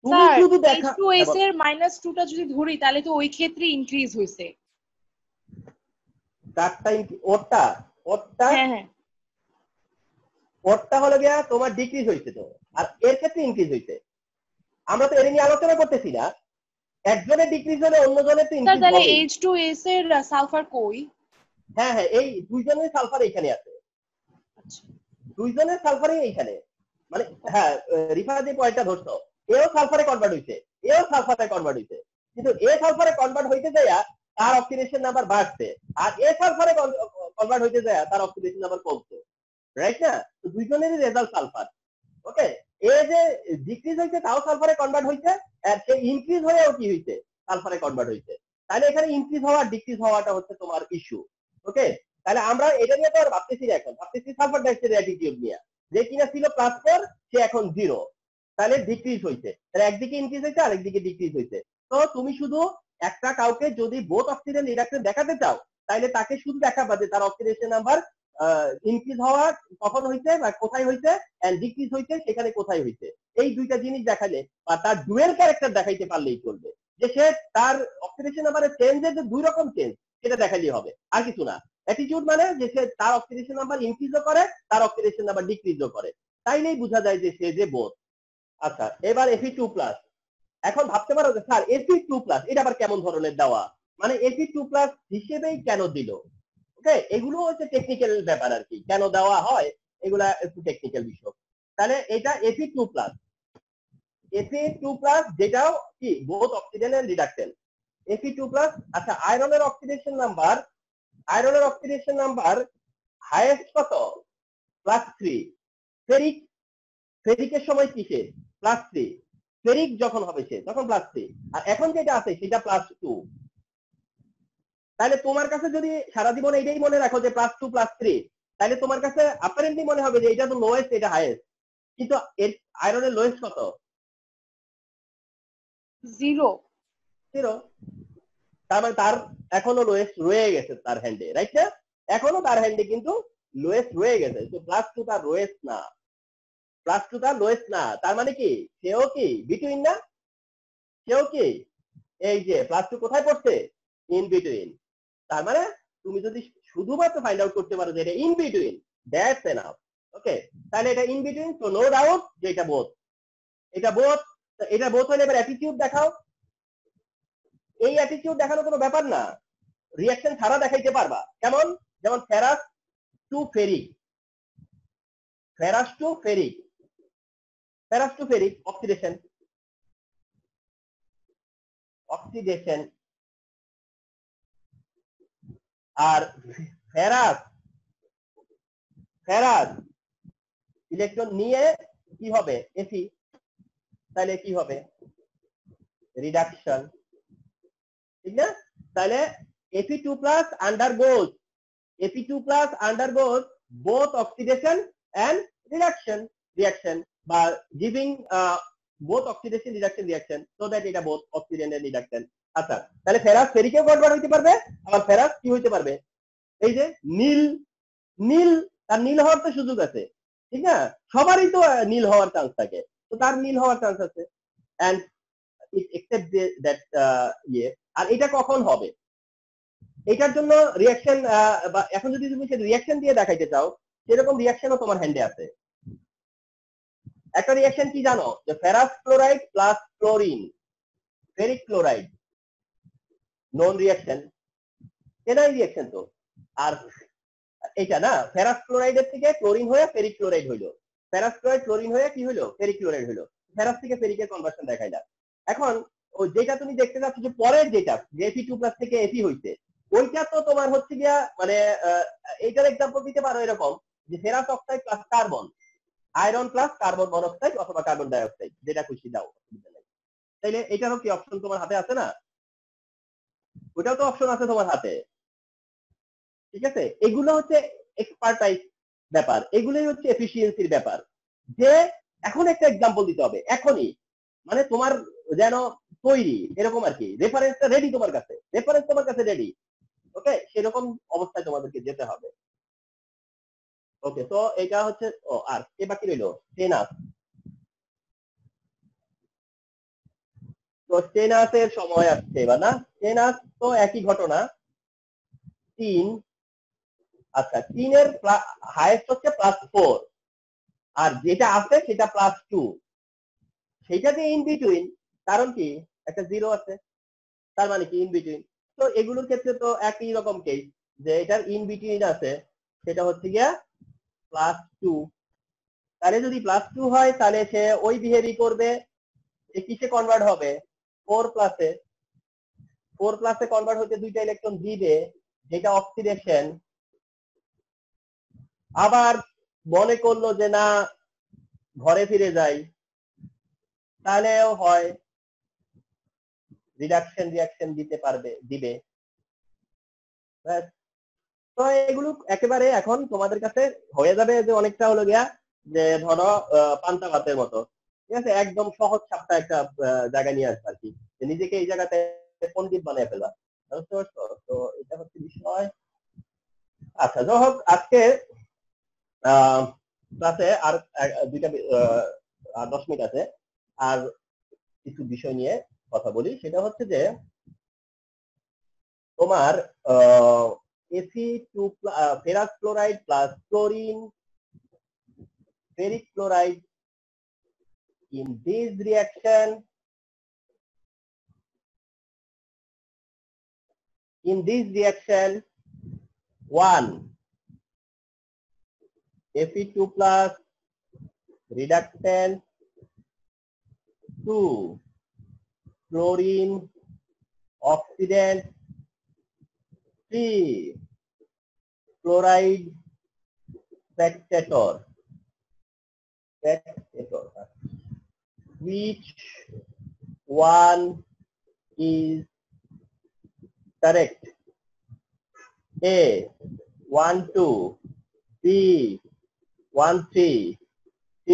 তুমি স্যার শুধু দেখা, H2S এর -2টা যদি ধরি তাহলে তো ওই ক্ষেত্রে ইনক্রিজ হইছে। তারটা ওরটা, ওরটা হ্যাঁ হ্যাঁ, ওরটা হলো গিয়া তোমার ডিক্রিজ হইছে, তো আর এর ক্ষেত্রে ইনক্রিজ হইছে। আমরা তো এটা নিয়ে আলোচনা করতেছি না, একজনের ডিক্রিজ হলে অন্যজনের তো স্যার ইনক্রিজ তাহলে হবেই। H2S এর সালফার কই? হ্যাঁ হ্যাঁ, এই দুইজনের সালফার এখানে আছে, আচ্ছা, দুইজনের সালফারই এইখানে, মানে হ্যাঁ, রিফা যে পয়েন্টটা ধরছো, এও সালফারে কনভার্ট হইছে, এও সালফারে কনভার্ট হইছে, কিন্তু এ সালফারে কনভার্ট হইতে যায় তার অক্সিডেশন নাম্বার বাড়ছে, আর এ সালফারে কনভার্ট হইতে যায় তার অক্সিডেশন নাম্বার কমছে, রাইট না? তো দুইজনেরই রেজাল্ট সালফার। ওকে, এ যে ডিক্রিজ হইছে তাও সালফারে কনভার্ট হইছে, আর সে ইনক্রিজ হয়েও কি হইছে, সালফারে কনভার্ট হইছে। তাহলে এখানে ইনক্রিজ হওয়া ডিক্রিজ হওয়াটা হচ্ছে তোমার ইস্যু। ওকে, তাহলে আমরা এটা নিয়ে তো আর ভাবতেছি না, এখন ভাবতেছি সালফার ডাইঅক্সাইডের অ্যাটিটিউড নিয়ে, যে কিনা ছিল +4, সে এখন 0, তাহলে ডিক্রিজ হইছে। তাহলে একদিকে ইনক্রিজ হইছে আর একদিকে ডিক্রিজ হইছে। তো তুমি শুধু একটা কাউকে যদি বোথ অক্সিডেন্ট রিডাকশন দেখাতে চাও, তাইলে তাকে শুধু দেখাবা যে তার অক্সিডেশন নাম্বার ইনক্রিজ হওয়া কখন হইছে বা কোথায় হইছে এন্ড ডিক্রিজ হইছে সেখানে কোথায় হইছে, এই দুইটা জিনিস দেখালে বা তার ডুয়েল ক্যারেক্টার দেখাইতে পারলেই চলবে, যে সে তার অক্সিডেশন নাম্বারের চেঞ্জের যে দুই রকম চেঞ্জ সেটা দেখাইলেই হবে, আর কিছু না। অ্যাটিটিউড মানে যে সে তার অক্সিডেশন নাম্বার ইনক্রিজও করে, তার অক্সিডেশন নাম্বার ডিক্রিজও করে, তাইলেই বোঝা যায় যে সে যে বোথ। আচ্ছা, এবার Fe2+। এখন ভাবতে পারো যে স্যার Fe2+ এটা আবার কেমন ধরনের দেওয়া, মানে Fe2+ হিসেবেই কেন দিল? ওকে, এগুলো হচ্ছে টেকনিক্যাল ব্যাপার আর কি, কেন দেওয়া হয় এগুলা একটু টেকনিক্যাল বিষয়। তাহলে এটা Fe2+, Fe2+, যেটাও কি বোথ অক্সিজেন এন্ড রিডাকটেন্ট। Fe2+, আচ্ছা আয়রনের অক্সিডেশন নাম্বার হাইয়েস্ট কত? +3। ফেরিকের সময় কিসে? +3। ফেরিক যখন হবে সে তখন +3, আর এখন যেটা আছে সেটা +2। তাহলে তোমার কাছে যদি সারা জীবন এইটাই মনে রাখো যে +2 +3, তাহলে তোমার কাছে অ্যাপারেন্টলি মনে হবে যে এটা তো লোয়েস্ট, এটা হাইয়েস্ট, কিন্তু এর আয়রনের লোয়েস্ট কত? 0। তার মানে তার এখনো লোয়েস্ট রয়ে গেছে তার হ্যান্ডে, রাইট না? এখনো তার হ্যান্ডে কিন্তু লোয়েস্ট রয়ে গেছে, তো +2 তার লোয়েস্ট না, তার মানে কি সেও কি বিটুইন না? সেও কি এই যে +2 কোথায় পড়ছে? In between. তার মানে তুমি যদি শুধুমাত্র ফাইন্ড আউট করতে পারো যে এটা ইন বিটুইন, দ্যাটস এনাফ। ওকে, তাহলে এটা ইন বিটুইন, তো নো ডাউট যে এটা বোথ। এটা বোথ হলে এবার অ্যাটিটিউড দেখাও। এই অ্যাটিটিউড দেখানো কোনো ব্যাপার না, রিঅ্যাকশন ছাড়া দেখাইতে পারবা। কেমন? যেমন ফেরাস টু ফেরিক, অক্সিডেশন আর ফেরাস ইলেকট্রন নিয়ে কি হবে? Fe, তাহলে কি হবে? রিডাকশন, ঠিক না? তাহলে Fe2+ undergoes both oxidation and reaction বা giving both oxidation reduction reaction, so that এটা both oxidant and reductant। আচ্ছা, তাহলে ফেরাস ফেরিকেও কনভার্ট হইতে পারবে, আবার ফেরাস কি হইতে পারবে? এই যে নীল তার নীল হওয়ার তো সুযোগ আছে, ঠিক না? সবারই তো নীল হওয়ার চান্স থাকে, তো তার নীল হওয়ার চান্স আছে। এন্ড এক্সেপ্ট দ্যাট ইয়ে। আর এটা কখন হবে? এটার জন্য রিঅ্যাকশন, বা এখন যদি তুমি রিঅ্যাকশন দিয়ে দেখাইতে চাও, সেরকম রিঅ্যাকশনও তোমার হ্যান্ডে আছে। একটা রিঅ্যাকশন কি জানো? যে ferrous chloride plus chlorine, ferric chloride, non reaction, এটাই রিঅ্যাকশন তো। আর এটা না, ফেরাস ক্লোরাইডের থেকে ক্লোরিন হয়ে ফেরিক ক্লোরাইড হইলো, ফেরাস ক্লোরাইড ক্লোরিন হয়ে কি হইলো? ফেরিক ক্লোরাইড হইলো, ফেরাস থেকে ফেরিকের কনভার্সন দেখাইলা। এখন ও যেটা তুমি দেখতে পাচ্ছ যে পরের যেটা Fe2+ থেকে Fe হইছে, ওইটা তো তোমার হচ্ছে গিয়া মানে এইটার এক্সাম্পল দিতে পারো এরকম যে ferrous oxide plus carbon, iron plus carbon monoxide অথবা কার্বন ডাই অক্সাইড, যেটা খুশি দাও, তাইলে এটারও কি অপশন তোমার হাতে আছে না? ওটাও তো অপশন আছে তোমার হাতে, ঠিক আছে? এগুলো হচ্ছে এক্সপার্টাইজ ব্যাপার, এগুলোই হচ্ছে এফিসিয়েন্সির ব্যাপার। যে এখন একটা এক্সাম্পল দিতে হবে এখনই, মানে তোমার যেন তৈরি এরকম আর কি, রেফারেন্সটা রেডি তোমার কাছে রেডি। ওকে, সেরকম অবস্থায় তোমাদেরকে যেতে হবে। ওকে, তো এটা হচ্ছে আর কে বাকি রইলো? স্টেনাস। তো স্টেনাসের সময় আসছে এবার না? স্টেনাস তো একই ঘটনা, 3। আচ্ছা, 3 এর হাইয়েস্ট হচ্ছে +4, আর যেটা আছে সেটা +2, সেটা যে ইন বিটুইন, কারণ কি একটা 0 আছে, তার মানে কি ইন বিটুইন। তো এগুলোর ক্ষেত্রে তো একই রকম কেস, যে এটার ইন বিটুইন আছে, সেটা হচ্ছে গিয়া +2। তাহলে যদি +2 হয় তাহলে সে ওই বিহেভি করবে, কিসে কনভার্ট হবে? 4+এ। 4+এ কনভার্ট হতে দুইটা ইলেকট্রন দিবে, যেটা অক্সিডেশন। আবার মনে করলো যে না ঘরে ফিরে যাই, তাহলেও হয় রিয়াকশন দিবে। তো এগুলো একেবারে এখন তোমাদের কাছে হয়ে যাবে যে অনেকটা হলো গিয়া যে ধরো পান্তা ভাতের মতো, ঠিক আছে? একদম সহজ সাপটা একটা জায়গা নিয়ে আসবে আর কি, নিজেকে এই জায়গাতে পণ্ডিত বানিয়ে ফেলবা। বুঝতে পারছো? তো এটা হচ্ছে বিষয়। আচ্ছা যাই হোক, আজকে ক্লাসে আর দুইটা আর 10 মিনিট আছে। আর কিছু বিষয় নিয়ে কথা বলি, সেটা হচ্ছে যে তোমার Fe2 ferrous chloride plus chlorine ferric chloride in this reaction one Fe2 plus reductant 2 chlorine oxidant 3 chloride spectator which one is correct? A 1 2, B 1 3, C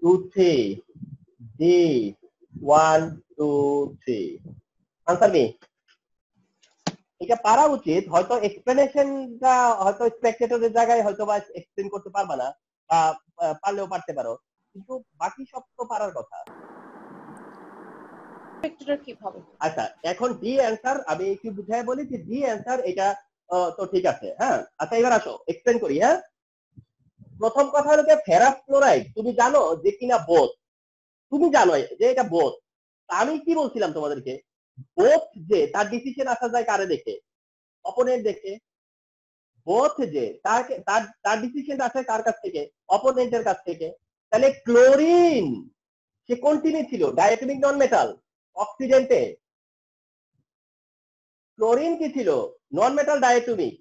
2 3, D 1 2 3. Answer me. এটা পারা উচিত, হয়তো এক্সপ্লেনেশনটা হয়তো স্পেকটেটরের জায়গায় হয়তো বা এক্সপ্লেন করতে পারবা না, বা পারলেও পারতে পারো, কিন্তু বাকি সব তো পারার কথা। স্পেকটেটর কিভাবে? আচ্ছা এখন ডি অ্যান্সার আমি একটু বুঝাই বলি যে ডি অ্যান্সার এটা তো ঠিক আছে। হ্যাঁ আচ্ছা এবার আসো এক্সপ্লেন করি। হ্যাঁ প্রথম কথা হলো যে ফেরাস ক্লোরাইড তুমি জানো যে কিনা বোথ, তুমি জানো যে এটা বোথ। আমি কি বলছিলাম তোমাদেরকে, বোথ যে তার ডিসিশন আসা যায় কারে দেখে? অপোনেন্ট দেখে। বোথ যে তার ডিসিশন আসে কার কাছ থেকে? অপোনেন্টের কাছ থেকে। তাহলে ক্লোরিন সে কন্টিনিউ ছিল ডায়াটমিক নন মেটাল অক্সিডেন্টে, ক্লোরিন কি ছিল? নন মেটাল ডায়াটমিক,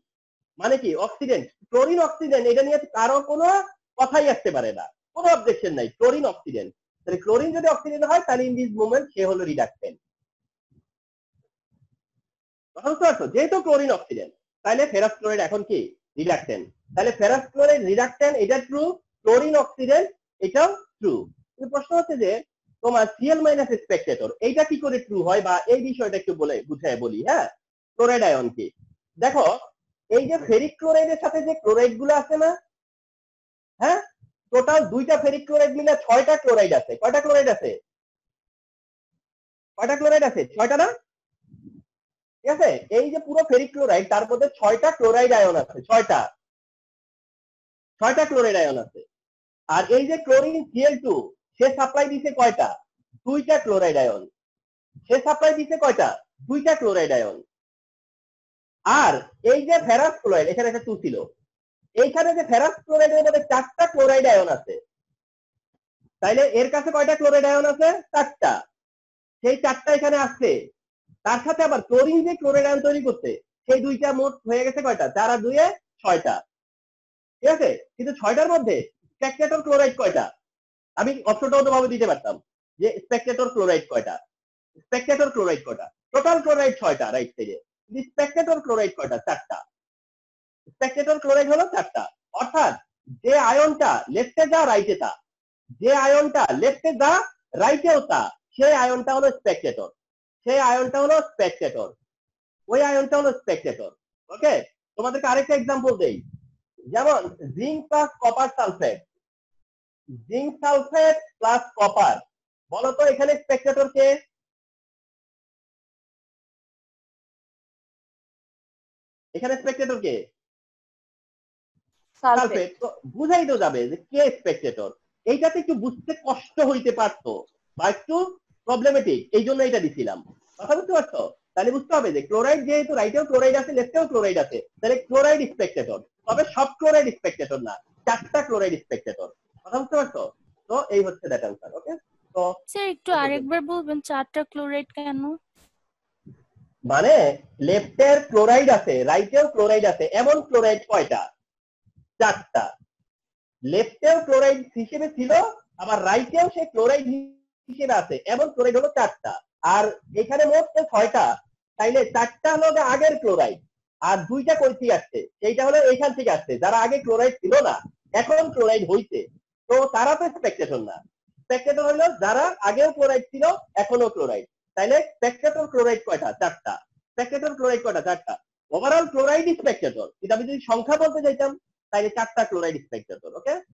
মানে কি অক্সিডেন্ট। ক্লোরিন অক্সিডেন্ট এটা নিয়ে কারো কোনো কথাই আসতে পারে না, কোনো অবজেকশন নাই। ক্লোরিন অক্সিডেন্ট, তাহলে ক্লোরিন যদি অক্সিডেন্ট হয় তাহলে ইন দিস মোমেন্ট সে হলো রিডাক্টেন্ট। যেহেতু ক্লোরিন অক্সিডেন্ট তাহলে ফেরাস ক্লোরাইড এখন কি রিডাক্টেন্ট। তাহলে ফেরাস ক্লোরাইড রিডাক্টেন্ট এটা ট্রু, ক্লোরিন অক্সিডেন্ট এটাও ট্রু। কিন্তু প্রশ্ন হচ্ছে যে তোমার সিএল মাইনাস স্পেকটেটর এইটা কি করে ট্রু হয়, বা এই বিষয়টা একটু বলে বুঝায় বলি। হ্যাঁ ক্লোরাইড আয়ন কি, দেখো এই যে ফেরিক ক্লোরাইডের সাথে যে ক্লোরাইড গুলো আছে না, হ্যাঁ টোটাল দুইটা ফেরিক ক্লোরাইড মিলে 6টা ক্লোরাইড আছে। কয়টা ক্লোরাইড আছে? কয়টা ক্লোরাইড আছে? 6টা না? ঠিক আছে, এই যে পুরো ফেরিক ক্লোরাইড তার মধ্যে 6টা ক্লোরাইড আয়ন আছে। 6টা ক্লোরাইড আয়ন আছে। আর এই যে ক্লোরিন Cl2 সে সাপ্লাই দিছে কয়টা? 2টা ক্লোরাইড আয়ন। সে সাপ্লাই দিছে কয়টা? 2টা ক্লোরাইড আয়ন। আর এই যে ফেরাস ক্লোরাইড এখানে একটা 2 ছিল, এইখানে যে ফেরাস ক্লোরাইডের মধ্যে 4টা ক্লোরাইড আয়ন আছে। তাইলে এর কাছে কয়টা ক্লোরাইড আয়ন আছে? 4টা। সেই 4টা এখানে আসছে, তার সাথে আবার ক্লোরিন যে ক্লোরাইড আয়ন তৈরি করতে সেই 2টা মোট হয়ে গেছে কয়টা? 4 আর 2 6টা। ঠিক আছে, কিন্তু 6টার মধ্যে স্পেকটেটর ক্লোরাইড কয়টা? আমি অপশনটাও তো ভাবে দিতে পারতাম যে স্পেকটেটর ক্লোরাইড কয়টা। স্পেকটেটর ক্লোরাইড কয়টা? টোটাল ক্লোরাইড 6টা রাইট থেকে, স্পেকটেটর ক্লোরাইড কয়টা? 4টা। স্পেকটেটর ক্লোরাইড হলো 4টা। অর্থাৎ যে আয়নটা লেফটে যা রাইটে তা, যে আয়নটা লেফটে যা রাইটেও তা, সেই আয়নটা হলো স্পেকটেটর। সেই আয়নটা হলো স্পেকটেটর, ওই আয়নটা হলো স্পেকটেটর। ওকে, তোমাদেরকে আরেকটা এক্সাম্পল দেই। যেমন zinc plus copper sulphate, zinc sulphate plus copper, বলতো এখানে স্পেকটেটর কে? এখানে স্পেকটেটর কে? সালফেট। তো বুঝাই তো যাবে যে কে স্পেকটেটর। এইটাতে একটু বুঝতে কষ্ট হইতে পারতো বা একটু প্রবলেমেটিক, এই জন্য এটা দিছিলাম। কথা বুঝতে পারছো? তাহলে বুঝতে হবে যে ক্লোরাইড যেহেতু রাইটেও ক্লোরাইড আছে লেফটেও ক্লোরাইড আছে, তাহলে ক্লোরাইড স্পেকটেটর। তবে সব ক্লোরাইড স্পেকটেটর না, 4টা ক্লোরাইড স্পেকটেটর। কথা বুঝতে পারছো? তো এই হচ্ছে দ্যাট অ্যান্সার। ওকে, তো স্যার একটু আরেকবার বলবেন 4টা ক্লোরাইড কেন? মানে লেফটের ক্লোরাইড আছে রাইটেও ক্লোরাইড আছে, এমন ক্লোরাইড কয়টা? 4টা। লেফটেও ক্লোরাইড হিসেবে ছিল, আবার রাইটেও সে ক্লোরাইড হিসেবে আছে, এমন ক্লোরাইড হলো 4টা। আর এখানে মোট 6টা, তাইলে 4টা হলো আগের ক্লোরাইড, আর 2টা কই থেকে আসছে? সেইটা হলো এইখান থেকে আসছে, যারা আগে ক্লোরাইড ছিল না এখন ক্লোরাইড হইছে, তো তারা তো স্পেকটেটর না। স্পেকটেটর হলো যারা আগেও ক্লোরাইড ছিল এখনো ক্লোরাইড। তাইলে স্পেকটেটর ক্লোরাইড কয়টা? 4টা। স্পেকটেটর ক্লোরাইড কটা? 4টা। ওভারঅল ক্লোরাইড স্পেকটেটর, কিন্তু আমি যদি সংখ্যা বলতে চাইতাম তাহলে 4টা ক্লোরাইড স্পেকটেটর। ওকে,